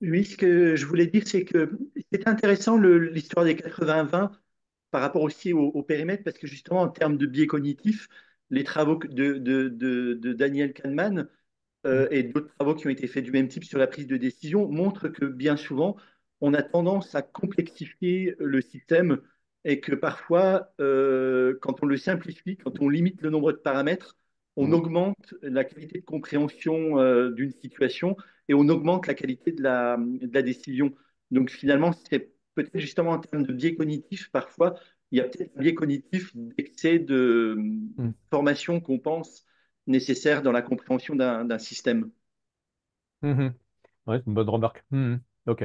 Oui, ce que je voulais dire, c'est que c'est intéressant l'histoire des 80-20 par rapport aussi au périmètre, parce que justement, en termes de biais cognitifs, les travaux de Daniel Kahneman Mm, et d'autres travaux qui ont été faits du même type sur la prise de décision montrent que bien souvent, on a tendance à complexifier le système et que parfois, quand on le simplifie, quand on limite le nombre de paramètres, on Mm. augmente la qualité de compréhension d'une situation et on augmente la qualité de la décision. Donc finalement, c'est peut-être justement en termes de biais cognitifs, parfois, il y a peut-être un biais cognitif d'excès de Hmm. formation qu'on pense nécessaire dans la compréhension d'un système. Mhm. Ouais, c'est une bonne remarque. Mhm. OK.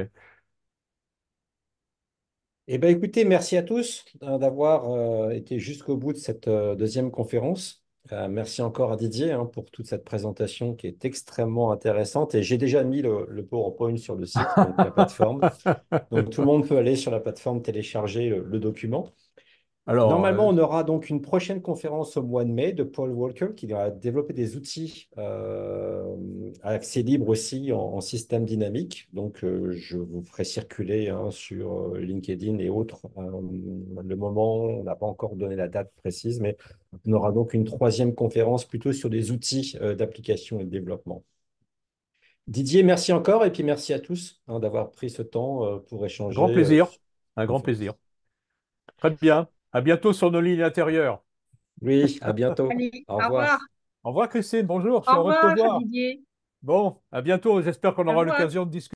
Eh bien, écoutez, merci à tous d'avoir été jusqu'au bout de cette deuxième conférence. Merci encore à Didier pour toute cette présentation qui est extrêmement intéressante. Et j'ai déjà mis le PowerPoint sur le site, donc la plateforme. Donc tout le monde peut aller sur la plateforme télécharger le document. Alors, Normalement, on aura donc une prochaine conférence au mois de mai de Paul Walker qui va développer des outils à accès libre aussi en système dynamique. Donc, je vous ferai circuler sur LinkedIn et autres. Le moment, on n'a pas encore donné la date précise, mais on aura donc une troisième conférence plutôt sur des outils d'application et de développement. Didier, merci encore et puis merci à tous d'avoir pris ce temps pour un grand échanger plaisir. sur Un la grand conférence. plaisir. Très bien. À bientôt sur nos lignes intérieures. Oui, à bientôt. Allez, Au au revoir. revoir. Au revoir, Christine. Bonjour. Je suis Au heureux de te revoir, voir. Didier. Bon, à bientôt. J'espère qu'on Au aura revoir. l'occasion de discuter.